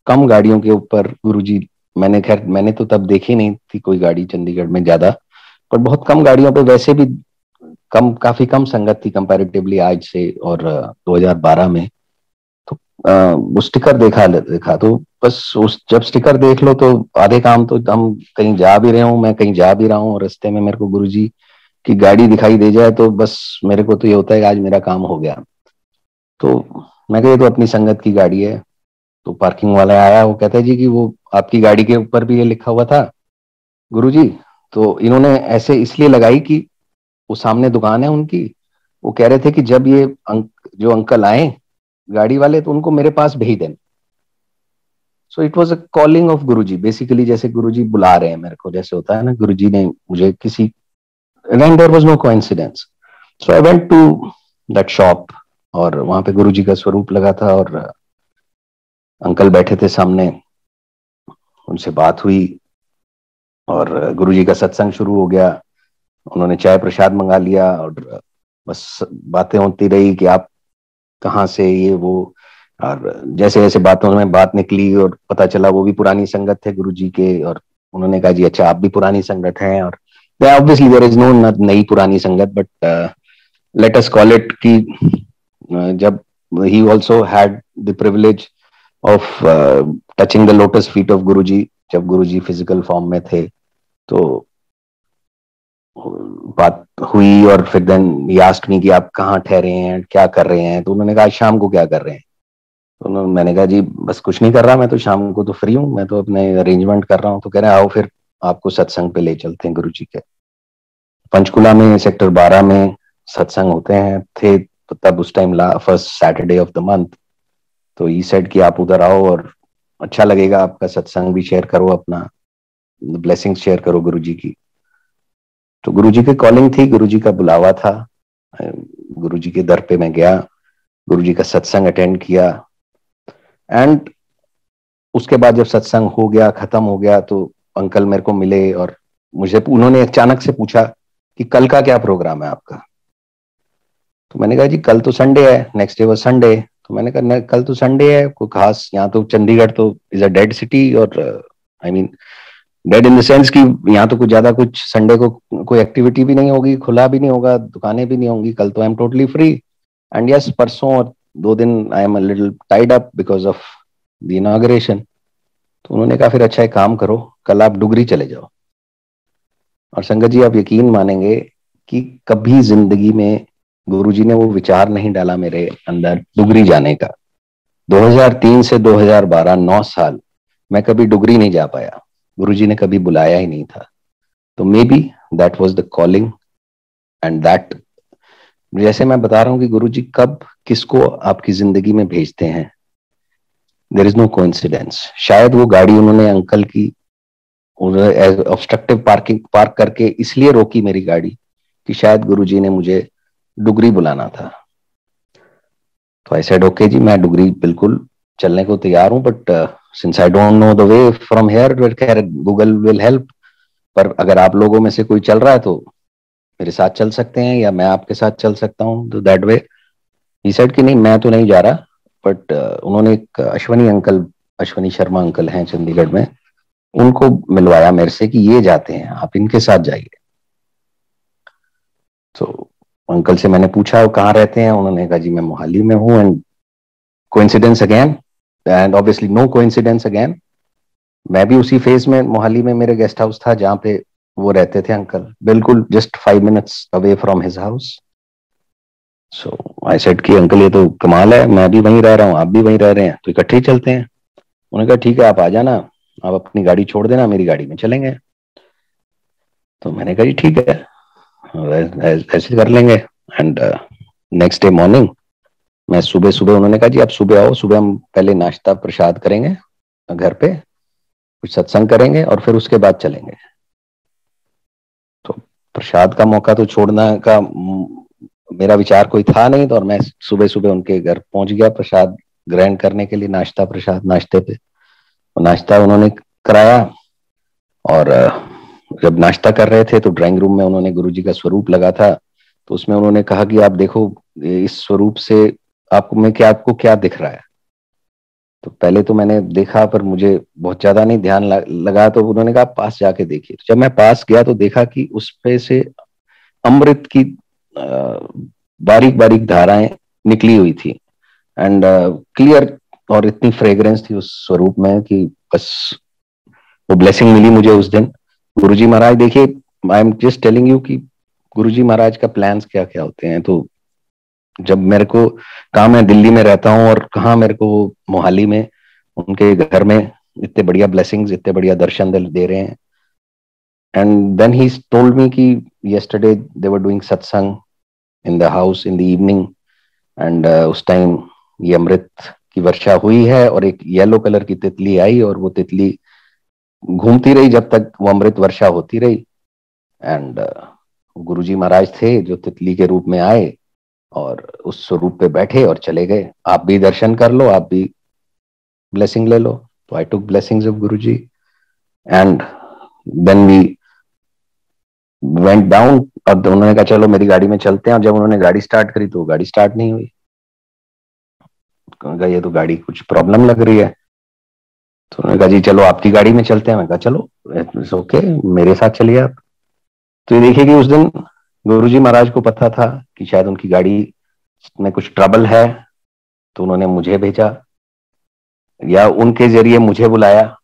कम गाड़ियों के ऊपर गुरुजी, मैंने तो तब देखी नहीं थी कोई गाड़ी चंडीगढ़ में ज्यादा, पर बहुत कम गाड़ियों पे वैसे भी काफी कम संगत थी कंपैरेटिवली आज से। और 2012 में तो वो स्टिकर देखा तो बस उस जब स्टिकर देख लो तो आधे काम तो हम कहीं जा भी रहे हूँ, मैं कहीं जा भी रहा हूँ, और रास्ते में मेरे को गुरुजी की गाड़ी दिखाई दे जाए तो बस मेरे को तो ये होता है कि आज मेरा काम हो गया। तो मैं कहा ये तो अपनी संगत की गाड़ी है। तो पार्किंग वाला आया, वो कहता है जी कि वो आपकी गाड़ी के ऊपर भी ये लिखा हुआ था गुरुजी। तो इन्होंने ऐसे इसलिए लगाई कि वो सामने दुकान है उनकी, वो कह रहे थे कि जब ये जो अंकल आए गाड़ी वाले तो उनको मेरे पास भेज देना। So it was a calling of Guruji basically, जैसे गुरुजी बुला रहे हैं मेरे को, जैसे होता है ना गुरुजी ने मुझे किसी, and there was no coincidence. So I went to that shop, और वहां पे गुरुजी का स्वरूप लगा था, और अंकल बैठे थे सामने, उनसे बात हुई, और गुरुजी का सत्संग शुरू हो गया। उन्होंने चाय प्रसाद मंगा लिया, और बस बातें होती रही कि आप कहाँ से, ये वो। और जैसे जैसे बातों में बात निकली और पता चला वो भी पुरानी संगत थे गुरुजी के, और उन्होंने कहा जी अच्छा आप भी पुरानी संगत हैं। और ऑब्वियसली देयर इज नो नई पुरानी संगत, but let us call it कि जब he also had the privilege of touching the lotus feet of Guruji, जब गुरुजी फिजिकल फॉर्म में थे, तो बात हुई। और फिर देन ही आस्क्ड मी कि आप कहाँ ठहरे हैं, क्या कर रहे हैं। तो उन्होंने कहा शाम को क्या कर रहे हैं। तो मैंने कहा जी बस कुछ नहीं कर रहा, मैं तो शाम को तो फ्री हूँ, मैं तो अपने अरेंजमेंट कर रहा हूँ। तो कह रहे आओ फिर आपको सत्संग पे ले चलते हैं गुरुजी के। पंचकुला में सेक्टर 12 में सत्संग होते हैं थे, तो तब उस time first Saturday of the month. तो ई सेड कि आप उधर आओ और अच्छा लगेगा, आपका सत्संग भी शेयर करो, अपना ब्लेसिंग्स शेयर करो गुरुजी की। तो गुरुजी की कॉलिंग थी, गुरुजी का बुलावा था, गुरुजी के दर पे मैं गया, गुरुजी का सत्संग अटेंड किया। एंड उसके बाद जब सत्संग हो गया, खत्म हो गया, तो अंकल मेरे को मिले, और मुझे उन्होंने अचानक से पूछा कि कल का क्या प्रोग्राम है आपका। तो मैंने कहा जी कल तो संडे है, नेक्स्ट डे वाज संडे। तो मैंने कहा कल तो संडे है, कोई खास, यहाँ तो चंडीगढ़ तो इज अ डेड सिटी, और I mean dead in the sense कि यहाँ तो कुछ ज्यादा कुछ संडे को कोई एक्टिविटी भी नहीं होगी, खुला भी नहीं होगा, दुकानें भी नहीं होंगी। कल तो I am totally free. And yes परसों और 2 दिन I am a little tied up because of the inauguration. तो उन्होंने कहा फिर अच्छा एक काम करो, कल आप डुगरी चले जाओ। और संगत जी आप यकीन मानेंगे कि कभी जिंदगी में गुरुजी ने वो विचार नहीं डाला मेरे अंदर डुगरी जाने का। 2003 से 2012 9 साल मैं कभी डुगरी नहीं जा पाया, गुरुजी ने कभी बुलाया ही नहीं था। तो may be that was the calling, and that, जैसे मैं बता रहा हूं कि गुरुजी कब किसको आपकी जिंदगी में भेजते हैं, देयर इज नो कोइंसिडेंस। शायद वो गाड़ी उन्होंने अंकल की ऑब्स्ट्रक्टिव पार्किंग पार्क करके इसलिए रोकी मेरी गाड़ी कि शायद गुरुजी ने मुझे डुगरी बुलाना था। तो आई सेड ओके जी, मैं डुगरी बिल्कुल चलने को तैयार हूं, but since I don't know the way from here, Google will help. पर अगर आप लोगों में से कोई चल रहा है तो मेरे साथ चल सकते हैं, या मैं आपके साथ चल सकता हूँ, तो दैट वे। ही सेड कि नहीं मैं तो नहीं जा रहा, बट उन्होंने एक अश्वनी शर्मा अंकल हैं चंडीगढ़ में, उनको मिलवाया मेरे से कि ये जाते हैं, आप इनके साथ जाइए। तो अंकल से मैंने पूछा वो कहाँ रहते हैं, उन्होंने कहा जी मैं मोहाली में हूँ। And coincidence again, and obviously no coincidence again, मैं भी उसी फेज में मोहाली में मेरे गेस्ट हाउस था जहाँ पे वो रहते थे अंकल, बिल्कुल just 5 minutes away from his house. So I said कि अंकल ये तो कमाल है, मैं भी वहीं रह रहा हूँ, आप भी वहीं रह रहे हैं, तो इकट्ठे ही चलते हैं। उन्होंने कहा ठीक है आप आ जाना, आप अपनी गाड़ी छोड़ देना, मेरी गाड़ी में चलेंगे। तो मैंने कहा जी ठीक है, ऐसे कर लेंगे। एंड नेक्स्ट डे मॉर्निंग मैं सुबह सुबह, उन्होंने कहा जी आप सुबह आओ, सुबह हम पहले नाश्ता प्रसाद करेंगे घर पे, कुछ सत्संग करेंगे, और फिर उसके बाद चलेंगे। तो प्रसाद का मौका तो छोड़ना का मेरा विचार कोई था नहीं, तो और मैं सुबह सुबह उनके घर पहुंच गया प्रसाद ग्रहण करने के लिए नाश्ता प्रसाद नाश्ते पे, नाश्ता उन्होंने कराया। और जब नाश्ता कर रहे थे तो ड्राइंग रूम में उन्होंने गुरुजी का स्वरूप लगा था, तो उसमें उन्होंने कहा कि आप देखो इस स्वरूप से आपको क्या दिख रहा है। तो पहले तो मैंने देखा पर मुझे बहुत ज्यादा नहीं ध्यान लगा, तो उन्होंने कहा पास जाके देखिए। जब मैं पास गया तो देखा कि उस पे से अमृत की बारीक बारीक धाराएं निकली हुई थी एंड क्लियर, और इतनी फ्रेग्रेंस थी उस स्वरूप में कि बस वो ब्लेसिंग मिली मुझे उस दिन। गुरुजी महाराज देखिए, I am just telling you कि गुरुजी महाराज का प्लान्स क्या क्या होते हैं। तो जब मेरे को कहा मैं दिल्ली में रहता हूँ और कहा मेरे को मोहाली में उनके घर में इतने बढ़िया ब्लेसिंग्स, इतने बढ़िया दर्शन दे रहे हैं। And then he told me कि yesterday they were doing satsang in the house in the evening and उस टाइम ये अमृत की वर्षा हुई है और एक येलो कलर की तितली आई और वो तितली घूमती रही जब तक वो अमृत वर्षा होती रही। एंड गुरुजी महाराज थे जो तितली के रूप में आए और उस स्वरूप पे बैठे और चले गए। आप भी दर्शन कर लो, आप भी ब्लेसिंग ले लो। तो I took blessings of Guruji and then we went down. अब उन्होंने कहा चलो मेरी गाड़ी में चलते हैं। और जब उन्होंने गाड़ी स्टार्ट करी तो गाड़ी स्टार्ट नहीं हुई। कहा ये तो गाड़ी कुछ प्रॉब्लम लग रही है। तो उन्होंने कहा जी चलो आपकी गाड़ी में चलते हैं। मैं कहा चलो ओके, मेरे साथ चलिए आप। तो ये देखिए कि उस दिन गुरुजी महाराज को पता था कि शायद उनकी गाड़ी में कुछ ट्रबल है, तो उन्होंने मुझे भेजा या उनके जरिए मुझे बुलाया।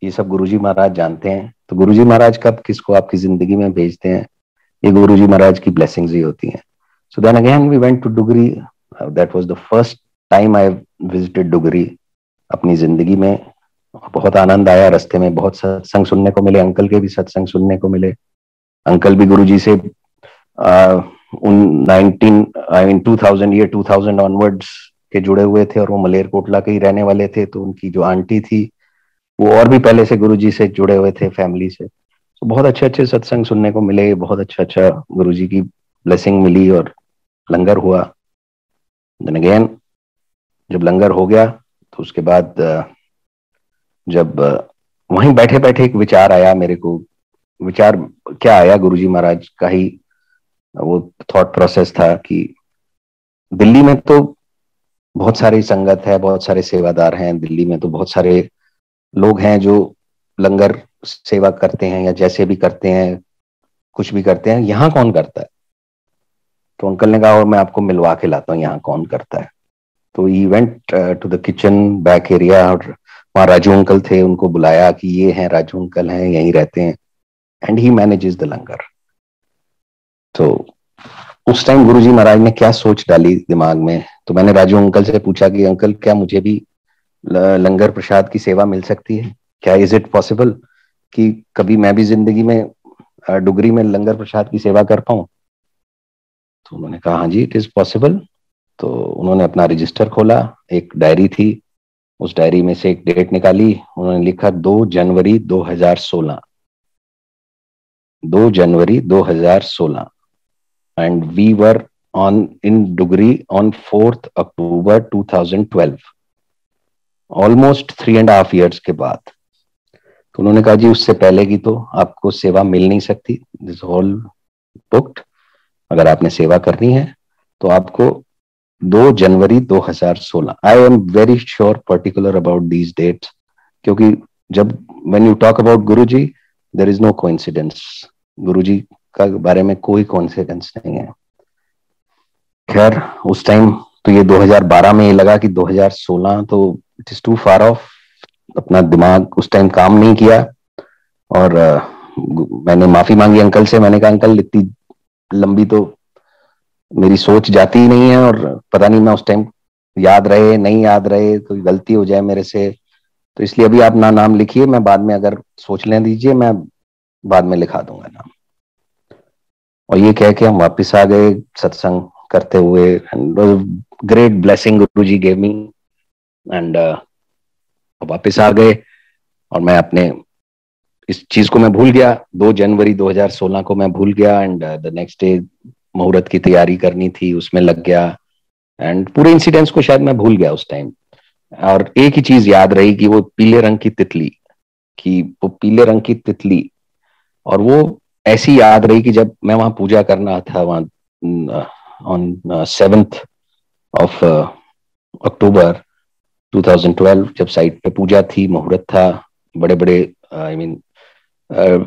ये सब गुरुजी महाराज जानते हैं। तो गुरुजी महाराज कब किसको आपकी जिंदगी में भेजते हैं, ये गुरुजी महाराज की ब्लेसिंग्स ही होती हैं। So then again we went to Dugri. That was the first time I visited Dugri अपनी जिंदगी में। बहुत आनंद आया। रास्ते में बहुत सत्संग सुनने को मिले, अंकल के भी सत्संग सुनने को मिले। अंकल भी गुरुजी से उन 2000 ऑनवर्ड्स के जुड़े हुए थे और वो मलेरकोटला के ही रहने वाले थे। तो उनकी जो आंटी थी वो और भी पहले से गुरुजी से जुड़े हुए थे फैमिली से। तो बहुत अच्छे अच्छे सत्संग सुनने को मिले, बहुत अच्छा गुरुजी की ब्लेसिंग मिली और लंगर हुआ। देन अगेन जब लंगर हो गया तो उसके बाद जब वहीं बैठे बैठे एक विचार आया मेरे को। विचार क्या आया, गुरुजी महाराज का ही वो थॉट प्रोसेस था कि दिल्ली में तो बहुत सारी संगत है, बहुत सारे सेवादार हैं। दिल्ली में तो बहुत सारे लोग हैं जो लंगर सेवा करते हैं या जैसे भी करते हैं, कुछ भी करते हैं। यहाँ कौन करता है? तो अंकल ने कहा और मैं आपको मिलवा के लाता हूँ यहाँ कौन करता है। तो he went to the kitchen back area और वहाँ राजू अंकल थे, उनको बुलाया कि ये हैं राजू अंकल हैं, यहीं रहते हैं एंड ही मैनेजेस द लंगर। तो उस टाइम गुरुजी महाराज ने क्या सोच डाली दिमाग में, तो मैंने राजू अंकल से पूछा कि अंकल क्या मुझे भी लंगर प्रसाद की सेवा मिल सकती है क्या? इज इट पॉसिबल कि कभी मैं भी जिंदगी में डुगरी में लंगर प्रसाद की सेवा कर पाऊं? तो उन्होंने कहा हाँ जी इट इज पॉसिबल। तो उन्होंने अपना रजिस्टर खोला, एक डायरी थी, उस डायरी में से एक डेट निकाली। उन्होंने लिखा 2 जनवरी 2016, 2 जनवरी 2016 and we were on in Dugri on 4th October 2012, almost 3.5 years के बाद। तो उन्होंने कहा जी उससे पहले की तो आपको सेवा मिल नहीं सकती, दिस ऑल बुक्ड। अगर आपने सेवा करनी है तो आपको 2 जनवरी 2016। I am very sure particular about these dates, क्योंकि जब when you talk about Guruji there is no coincidence. Guruji का बारे में कोई कोइंसिडेंस नहीं है। खैर उस टाइम तो ये 2012 में ये लगा कि 2016 तो it is too far off. अपना दिमाग उस टाइम काम नहीं किया और मैंने माफी मांगी अंकल से। मैंने कहा अंकल इतनी लंबी तो मेरी सोच जाती ही नहीं है और पता नहीं मैं उस टाइम याद रहे नहीं याद रहे, कोई गलती हो जाए मेरे से, तो इसलिए अभी आप ना नाम लिखिए, मैं बाद में अगर सोच लें दीजिए, मैं बाद में लिखा दूंगा नाम। और ये कह के हम वापस आ गए सत्संग करते हुए। Great blessing Guruji gave me and वापस आ गए और मैं अपने इस चीज को मैं भूल गया। 2 जनवरी 2016 को मैं भूल गया एंड द नेक्स्ट डे मुहूर्त की तैयारी करनी थी, उसमें लग गया। एंड पूरे इंसिडेंट्स को शायद मैं भूल गया उस टाइम। और एक ही चीज याद रही कि वो पीले रंग की तितली, कि वो पीले रंग की तितली, और वो ऐसी याद रही कि जब मैं वहां पूजा करना था, वहां ऑन 7th ऑफ अक्टूबर 2012, जब साइट पे पूजा थी, मुहूर्त था, बड़े बड़े आई मीन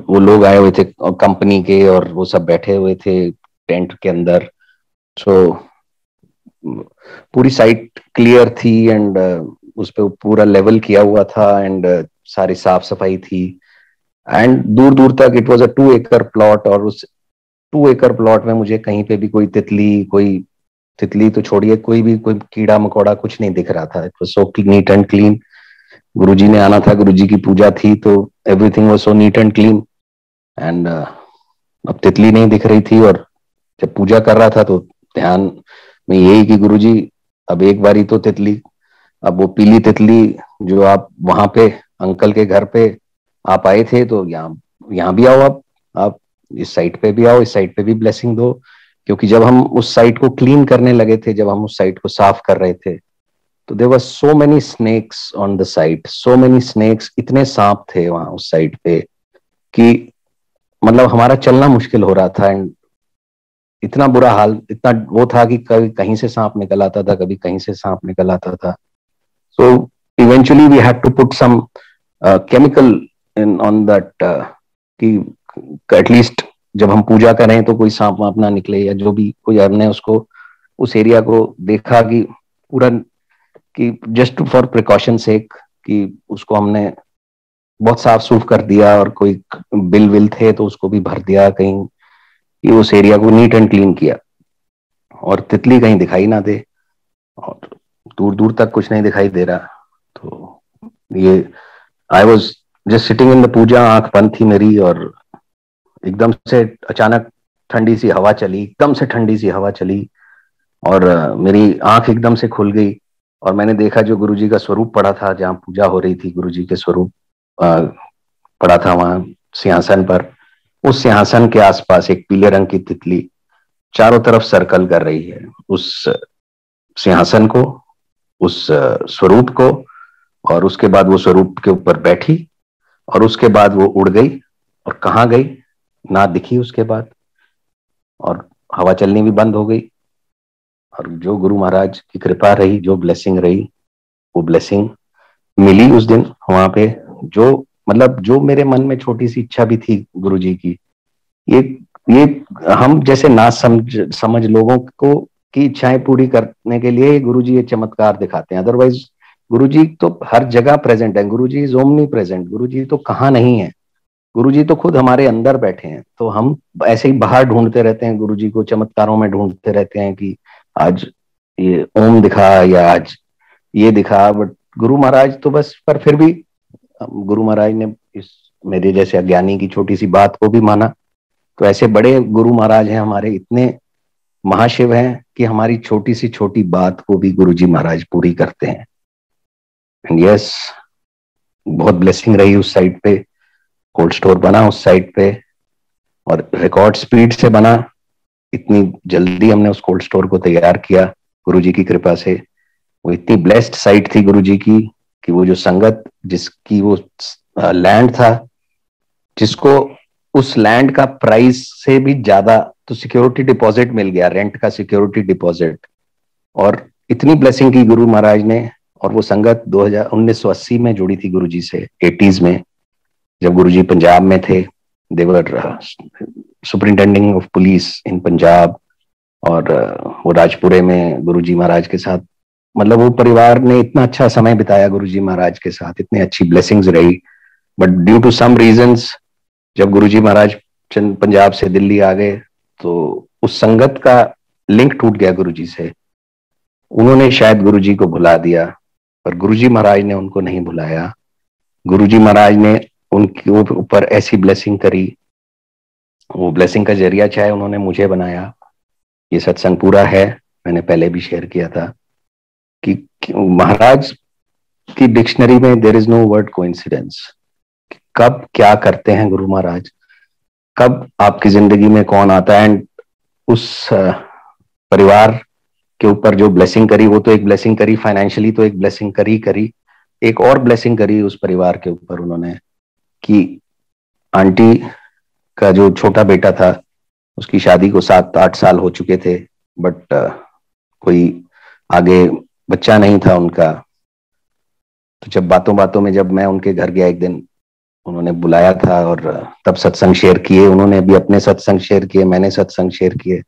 वो लोग आए हुए थे कंपनी के, और वो सब बैठे हुए थे टेंट के अंदर। सो पूरी साइट क्लियर थी, एंड उस पे पूरा लेवल किया हुआ था, एंड सारी साफ सफाई थी, एंड दूर दूर तक इट वाज अ 2 एकड़ प्लॉट, और उस 2 एकड़ प्लॉट में मुझे कहीं पे भी कोई तितली तो छोड़िए, कोई कीड़ा मकोड़ा कुछ नहीं दिख रहा था। It was so neat and clean. Guruji ने आना था, गुरुजी की पूजा थी, तो everything was so neat and clean, and अब तितली नहीं दिख रही थी। और जब पूजा कर रहा था तो ध्यान में यही कि गुरुजी अब एक बारी तो तितली, अब वो पीली तितली जो आप वहां पे अंकल के घर पे आप आए थे, तो यहाँ भी आओ, आप इस साइट पे भी आओ, इस साइट पे भी ब्लेसिंग दो। क्योंकि जब हम उस साइट को क्लीन करने लगे थे, जब हम उस साइट को साफ कर रहे थे, तो there were so many snakes on the site, so many snakes, इतने सांप थे वहां उस साइट पे कि मतलब हमारा चलना मुश्किल हो रहा था। एंड इतना बुरा हाल, इतना वो था कि कभी कहीं से सांप निकल आता था, कभी कहीं से सांप निकल आता था। So eventually we had to put some chemical in on that, कि एटलीस्ट जब हम पूजा करें तो कोई सांप वाप ना निकले, या जो भी कोई, हमने उसको उस एरिया को देखा कि पूरा, कि जस्ट फॉर प्रिकॉशन सेक, कि उसको हमने बहुत साफ सूफ कर दिया, और कोई बिल विल थे तो उसको भी भर दिया कहीं, कि उस एरिया को नीट एंड क्लीन किया, और तितली कहीं दिखाई ना दे, और दूर दूर तक कुछ नहीं दिखाई दे रहा। तो ये I was just sitting in the puja, आंख बंद थी मेरी, और एकदम से अचानक ठंडी सी हवा चली, एकदम से ठंडी सी हवा चली, और मेरी आंख एकदम से खुल गई, और मैंने देखा जो गुरुजी का स्वरूप पड़ा था, जहाँ पूजा हो रही थी, गुरुजी के स्वरूप पड़ा था वहां सिंहासन पर, उस सिंहासन के आसपास एक पीले रंग की तितली चारों तरफ सर्कल कर रही है, उस सिंहासन को, उस स्वरूप को, और उसके बाद वो स्वरूप के ऊपर बैठी, और उसके बाद वो उड़ गई, और कहाँ गई ना दिखी उसके बाद, और हवा चलनी भी बंद हो गई। और जो गुरु महाराज की कृपा रही, जो ब्लेसिंग रही, वो ब्लेसिंग मिली उस दिन वहां पे। जो मतलब जो मेरे मन में छोटी सी इच्छा भी थी गुरुजी की, ये ये हम जैसे ना समझ लोगों को की इच्छाएं पूरी करने के लिए गुरुजी ये चमत्कार दिखाते हैं। अदरवाइज गुरुजी तो हर जगह प्रेजेंट है, गुरुजी इज ओमनी प्रेजेंट, गुरुजी तो कहाँ नहीं है, गुरुजी तो खुद हमारे अंदर बैठे हैं। तो हम ऐसे ही बाहर ढूंढते रहते हैं गुरुजी को, चमत्कारों में ढूंढते रहते हैं कि आज ये ओम दिखा, या आज ये दिखा, बट गुरु महाराज तो बस, पर फिर भी गुरु महाराज ने इस मेरे जैसे अज्ञानी की छोटी सी बात को भी माना। तो ऐसे बड़े गुरु महाराज हैं हमारे, इतने महाशिव हैं कि हमारी छोटी सी छोटी बात को भी गुरुजी महाराज पूरी करते हैं। एंड यस, बहुत ब्लेसिंग रही उस साइड पे, कोल्ड स्टोर बना उस साइड पे, और रिकॉर्ड स्पीड से बना, इतनी जल्दी हमने उस कोल्ड स्टोर को तैयार किया गुरुजी की कृपा से। वो इतनी ब्लेस्ड साइट थी गुरुजी की, कि वो जो संगत जिसकी वो लैंड था, जिसको उस लैंड का प्राइस से भी ज्यादा तो सिक्योरिटी डिपॉजिट मिल गया, रेंट का सिक्योरिटी डिपॉजिट, और इतनी ब्लेसिंग की गुरु महाराज ने। और वो संगत 1980 में जुड़ी थी गुरुजी से, 80s में, जब गुरुजी पंजाब में थे, देवर सुपरिंटेंडिंग ऑफ पुलिस इन पंजाब, और वो राजपुरे में गुरुजी महाराज के साथ, मतलब वो परिवार ने इतना अच्छा समय बिताया गुरुजी महाराज के साथ, इतनी अच्छी ब्लेसिंग्स रही। But due to some reasons, जब गुरुजी महाराज पंजाब से दिल्ली आ गए, तो उस संगत का लिंक टूट गया गुरुजी से। उन्होंने शायद गुरुजी को भुला दिया, पर गुरुजी महाराज ने उनको नहीं भुलाया। गुरुजी महाराज ने उनके ऊपर ऐसी ब्लेसिंग करी, वो ब्लेसिंग का जरिया चाहे उन्होंने मुझे बनाया। ये सत्संग पूरा है, मैंने पहले भी शेयर किया था कि महाराज की डिक्शनरी में there is no word coincidence. कब क्या करते हैं गुरु महाराज, कब आपकी जिंदगी में कौन आता है। एंड उस परिवार के ऊपर जो ब्लेसिंग करी, वो तो एक ब्लेसिंग करी फाइनेंशियली, तो एक ब्लेसिंग करी, एक और ब्लेसिंग करी उस परिवार के ऊपर उन्होंने, कि आंटी का जो छोटा बेटा था उसकी शादी को 7-8 साल हो चुके थे, बट कोई आगे बच्चा नहीं था उनका। तो जब बातों बातों में जब मैं उनके घर गया एक दिन, उन्होंने बुलाया था और तब सत्संग शेयर किए, उन्होंने भी अपने सत्संग शेयर किए, मैंने सत्संग शेयर किए।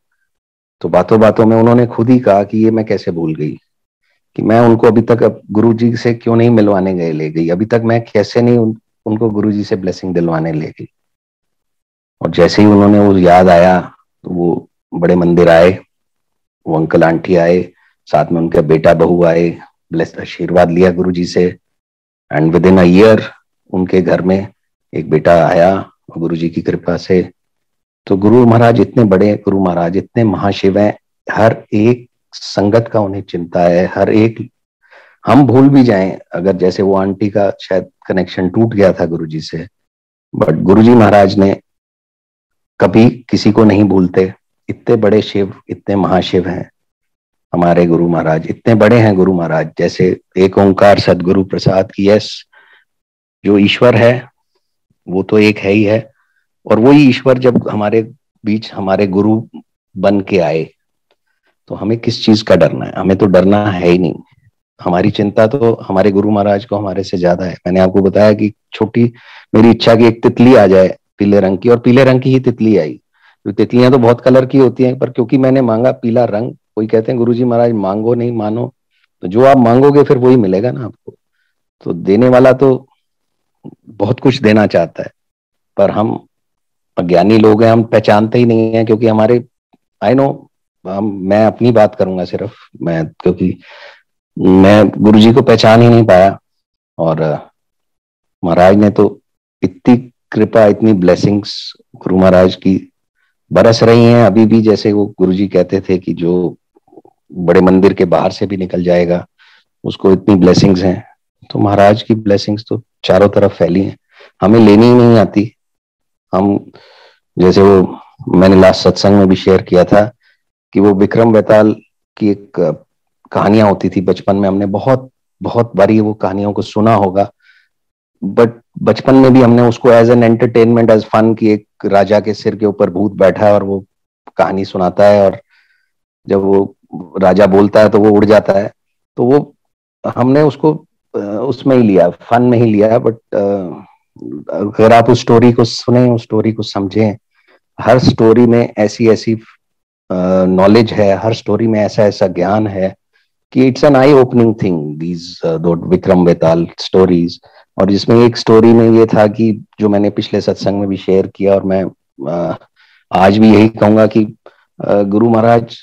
तो बातों बातों में उन्होंने खुद ही कहा कि ये मैं कैसे भूल गई, कि मैं उनको अभी तक अब गुरु जी से क्यों नहीं मिलवाने गए ले गई, अभी तक मैं कैसे नहीं उनको गुरु जी से ब्लेसिंग दिलवाने ले गई। और जैसे ही उन्होंने वो याद आया तो वो बड़े मंदिर आए, वो अंकल आंटी आए, साथ में उनके बेटा बहू आए, ब्लेस आशीर्वाद लिया गुरु जी से। And with in a year उनके घर में एक बेटा आया गुरु जी की कृपा से। तो गुरु महाराज इतने बड़े, गुरु महाराज इतने महाशिव हैं, हर एक संगत का उन्हें चिंता है, हर एक, हम भूल भी जाएं अगर, जैसे वो आंटी का शायद कनेक्शन टूट गया था गुरु जी से, बट गुरु जी महाराज ने कभी किसी को नहीं भूलते। इतने बड़े शिव, इतने महाशिव हैं हमारे गुरु महाराज, इतने बड़े हैं गुरु महाराज। जैसे एक ओंकार सदगुरु प्रसाद की, यस, जो ईश्वर है वो तो एक है ही है, और वही ईश्वर जब हमारे बीच हमारे गुरु बन के आए तो हमें किस चीज का डरना है, हमें तो डरना है ही नहीं। हमारी चिंता तो हमारे गुरु महाराज को हमारे से ज्यादा है। मैंने आपको बताया कि छोटी मेरी इच्छा की एक तितली आ जाए पीले रंग की, और पीले रंग की ही तितली आई। तो तितलियां तो बहुत कलर की होती हैं, पर क्योंकि मैंने मांगा पीला रंग, कोई कहते हैं गुरुजी महाराज मांगो नहीं मानो, तो जो आप मांगोगे फिर वही मिलेगा ना आपको। तो देने वाला तो बहुत कुछ देना चाहता है, पर हम अज्ञानी लोग हैं, हम पहचानते ही नहीं है। क्योंकि हमारे, आई नो, मैं अपनी बात करूंगा सिर्फ, मैं क्योंकि मैं गुरुजी को पहचान ही नहीं पाया। और महाराज ने तो इतनी कृपा, इतनी ब्लेसिंग्स गुरु महाराज की बरस रही हैं अभी भी। जैसे वो गुरुजी कहते थे कि जो बड़े मंदिर के बाहर से भी निकल जाएगा उसको इतनी ब्लेसिंग्स हैं। तो महाराज की ब्लेसिंग्स तो चारों तरफ फैली हैं, हमें लेनी ही नहीं आती। हम, जैसे वो मैंने लास्ट सत्संग में भी शेयर किया था कि वो विक्रम बेताल की एक कहानियां होती थी बचपन में, हमने बहुत बहुत बारी वो कहानियों को सुना होगा, बट बचपन में भी हमने उसको as an entertainment, as fun, की एक राजा के सिर के ऊपर भूत बैठा है और वो कहानी सुनाता है, और जब वो राजा बोलता है तो वो उड़ जाता है। तो वो हमने उसको उसमें ही लिया, फन में ही लिया। बट अगर आप उस स्टोरी को सुने, उस स्टोरी को समझें, हर स्टोरी में ऐसी ऐसी नॉलेज है, हर स्टोरी में ऐसा ऐसा ज्ञान है कि it's an I opening thing, these दो विक्रम बेताल स्टोरीज। और जिसमें एक स्टोरी में ये था कि जो मैंने पिछले सत्संग में भी शेयर किया, और मैं आज भी यही कहूंगा कि गुरु महाराज,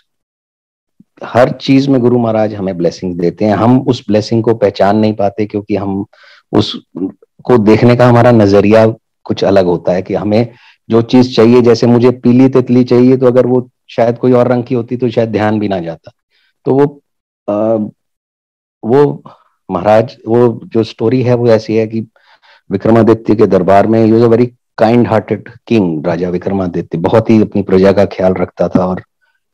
हर चीज में गुरु महाराज हमें ब्लेसिंग देते हैं। हम उस ब्लेसिंग को पहचान नहीं पाते क्योंकि हम उसको देखने का हमारा नजरिया कुछ अलग होता है, कि हमें जो चीज चाहिए, जैसे मुझे पीली तितली चाहिए, तो अगर वो शायद कोई और रंग की होती तो शायद ध्यान भी ना जाता। तो वो महाराज, वो जो स्टोरी है वो ऐसी है कि विक्रमादित्य के दरबार में, use a very kind hearted king, राजा विक्रमादित्य बहुत ही अपनी प्रजा का ख्याल रखता था, और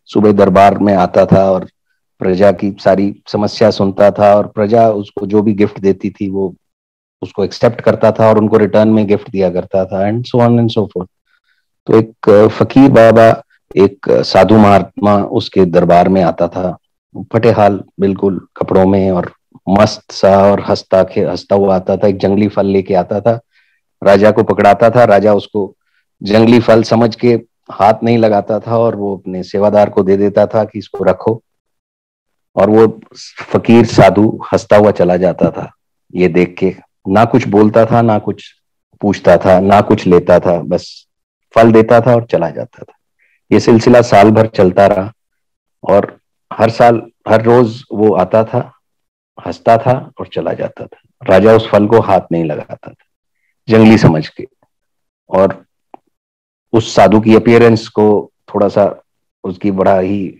सुबह दरबार में आता था और प्रजा की सारी समस्या सुनता था, और प्रजा उसको जो भी गिफ्ट देती थी वो उसको एक्सेप्ट करता था और उनको रिटर्न में गिफ्ट दिया करता था, and so on and so fourth. तो एक फकीर बाबा, एक साधु महात्मा उसके दरबार में आता था, फटे हाल बिल्कुल कपड़ों में और मस्त सा, और हंसता हुआ आता था। एक जंगली फल लेके आता था, राजा को पकड़ाता था, राजा उसको जंगली फल समझ के हाथ नहीं लगाता था और वो अपने सेवादार को दे देता था कि इसको रखो, और वो फकीर साधु हंसता हुआ चला जाता था। ये देख के ना कुछ बोलता था, ना कुछ पूछता था, ना कुछ लेता था, बस फल देता था और चला जाता था। ये सिलसिला साल भर चलता रहा, और हर साल हर रोज वो आता था, हंसता था और चला जाता था। राजा उस फल को हाथ नहीं लगाता था, जंगली समझ के। और उस साधु की अपीयरेंस को थोड़ा सा, उसकी बड़ा ही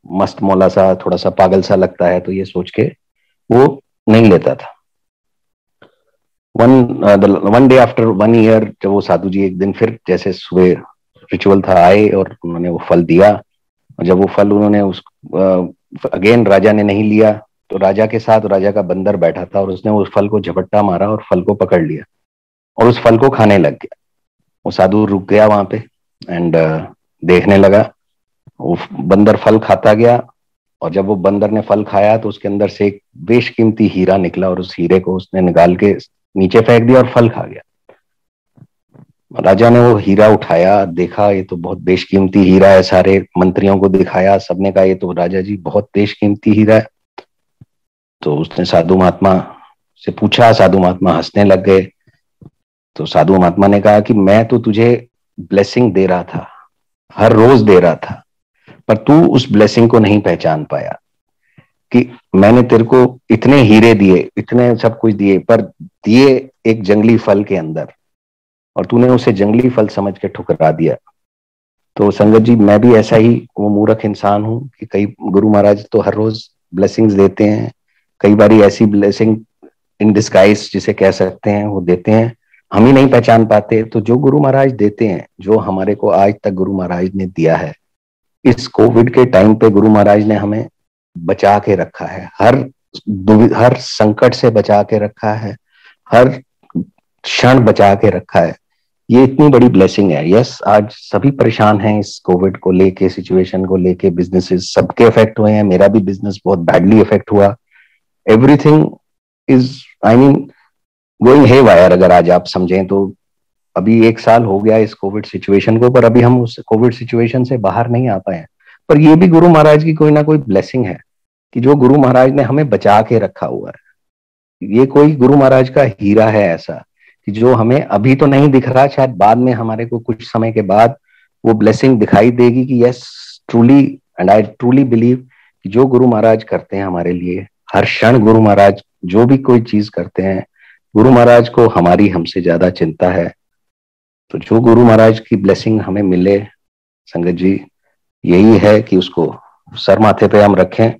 मस्त मौला सा, थोड़ा सा पागल सा लगता है, तो ये सोच के वो नहीं लेता था। वन डे आफ्टर 1 ईयर, जब वो साधु जी एक दिन फिर जैसे सुबह रिचुअल था आए और उन्होंने वो फल दिया, और जब वो फल उन्होंने अगेन राजा ने नहीं लिया, तो राजा के साथ राजा का बंदर बैठा था और उसने उस फल को झपट्टा मारा और फल को पकड़ लिया और उस फल को खाने लग गया। वो साधु रुक गया वहां पे एंड देखने लगा। वो बंदर फल खाता गया और जब वो बंदर ने फल खाया तो उसके अंदर से एक बेशकीमती हीरा निकला और उस हीरे को उसने निकाल के नीचे फेंक दिया और फल खा गया। राजा ने वो हीरा उठाया, देखा ये तो बहुत बेशकीमती हीरा है, सारे मंत्रियों को दिखाया, सबने कहा ये तो राजा जी बहुत बेशकीमती हीरा है। तो उसने साधु महात्मा से पूछा, साधु महात्मा हंसने लग गए। तो साधु महात्मा ने कहा कि मैं तो तुझे ब्लेसिंग दे रहा था, हर रोज दे रहा था, पर तू उस ब्लेसिंग को नहीं पहचान पाया कि मैंने तेरे को इतने हीरे दिए, इतने सब कुछ दिए, पर दिए एक जंगली फल के अंदर, और तूने उसे जंगली फल समझ के ठुकरा दिया। तो संगत जी, मैं भी ऐसा ही वो मूर्ख इंसान हूं कि कई गुरु महाराज तो हर रोज ब्लेसिंग्स देते हैं, कई बारी ऐसी ब्लेसिंग इन डिस्गाइज जिसे कह सकते हैं वो देते हैं, हम ही नहीं पहचान पाते। तो जो गुरु महाराज देते हैं, जो हमारे को आज तक गुरु महाराज ने दिया है, इस कोविड के टाइम पे गुरु महाराज ने हमें बचा के रखा है, हर संकट से बचा के रखा है, हर क्षण बचा के रखा है। ये इतनी बड़ी ब्लेसिंग है। यस, आज सभी परेशान हैं इस कोविड को लेके, सिचुएशन को लेके, बिजनेसेस सबके इफेक्ट हुए हैं, मेरा भी बिजनेस बहुत बैडली इफेक्ट हुआ। Everything is I mean going haywire, अगर आज आप समझें तो। अभी 1 साल हो गया इस कोविड सिचुएशन को, पर अभी हम उस कोविड सिचुएशन से बाहर नहीं आ पाए हैं। पर ये भी गुरु महाराज की कोई ना कोई ब्लेसिंग है कि जो गुरु महाराज ने हमें बचा के रखा हुआ है। ये कोई गुरु महाराज का हीरा है ऐसा कि जो हमें अभी तो नहीं दिख रहा, शायद बाद में हमारे को कुछ समय के बाद वो ब्लेसिंग दिखाई देगी कि yes truly and I truly believe कि जो गुरु महाराज करते हैं हमारे लिए, हर क्षण गुरु महाराज जो भी कोई चीज करते हैं, गुरु महाराज को हमारी हमसे ज्यादा चिंता है। तो जो गुरु महाराज की ब्लेसिंग हमें मिले संगत जी, यही है कि उसको सर माथे पे हम रखें,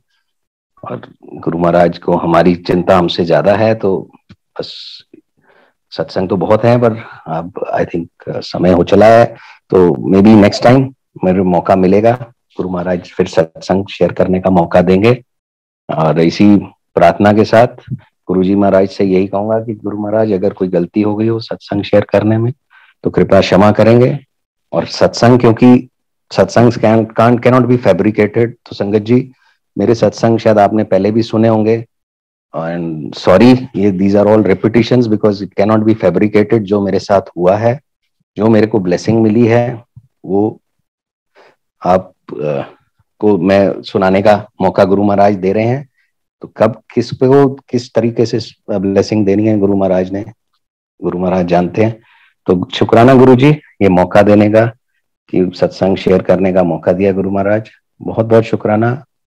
और गुरु महाराज को हमारी चिंता हमसे ज्यादा है। तो बस सत्संग तो बहुत है, पर अब आई थिंक समय हो चला है, तो मे बी नेक्स्ट टाइम मेरे मौका मिलेगा, गुरु महाराज फिर सत्संग शेयर करने का मौका देंगे। और इसी प्रार्थना के साथ गुरुजी महाराज से यही कहूंगा कि गुरु महाराज अगर कोई गलती हो गई हो सत्संग शेयर करने में तो कृपया क्षमा करेंगे। और सत्संग, क्योंकि सत्संग कैनॉट बी फैब्रिकेटेड, तो संगत जी मेरे सत्संग शायद आपने पहले भी सुने होंगे, एंड सॉरी ये these are all repetitions because it cannot be fabricated. जो मेरे साथ हुआ है, जो मेरे को ब्लेसिंग मिली है, वो आप को मैं सुनाने का मौका गुरु महाराज दे रहे हैं। तो कब किस पे को किस तरीके से ब्लेसिंग देनी है गुरु महाराज ने, गुरु महाराज जानते हैं। तो शुक्राना गुरु जी ये मौका देने का, कि सत्संग शेयर करने का मौका दिया गुरु महाराज, बहुत बहुत शुक्राना।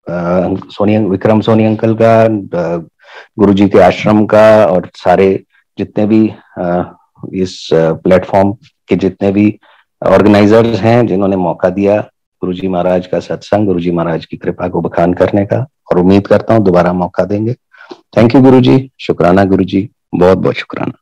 विक्रम सोनी अंकल का, गुरु जी के आश्रम का, और सारे जितने भी इस प्लेटफॉर्म के जितने भी ऑर्गेनाइजर्स हैं जिन्होंने मौका दिया गुरु जी महाराज का सत्संग, गुरु जी महाराज की कृपा को बखान करने का, और उम्मीद करता हूँ दोबारा मौका देंगे। थैंक यू गुरु जी, शुक्राना गुरु जी, बहुत बहुत शुक्राना।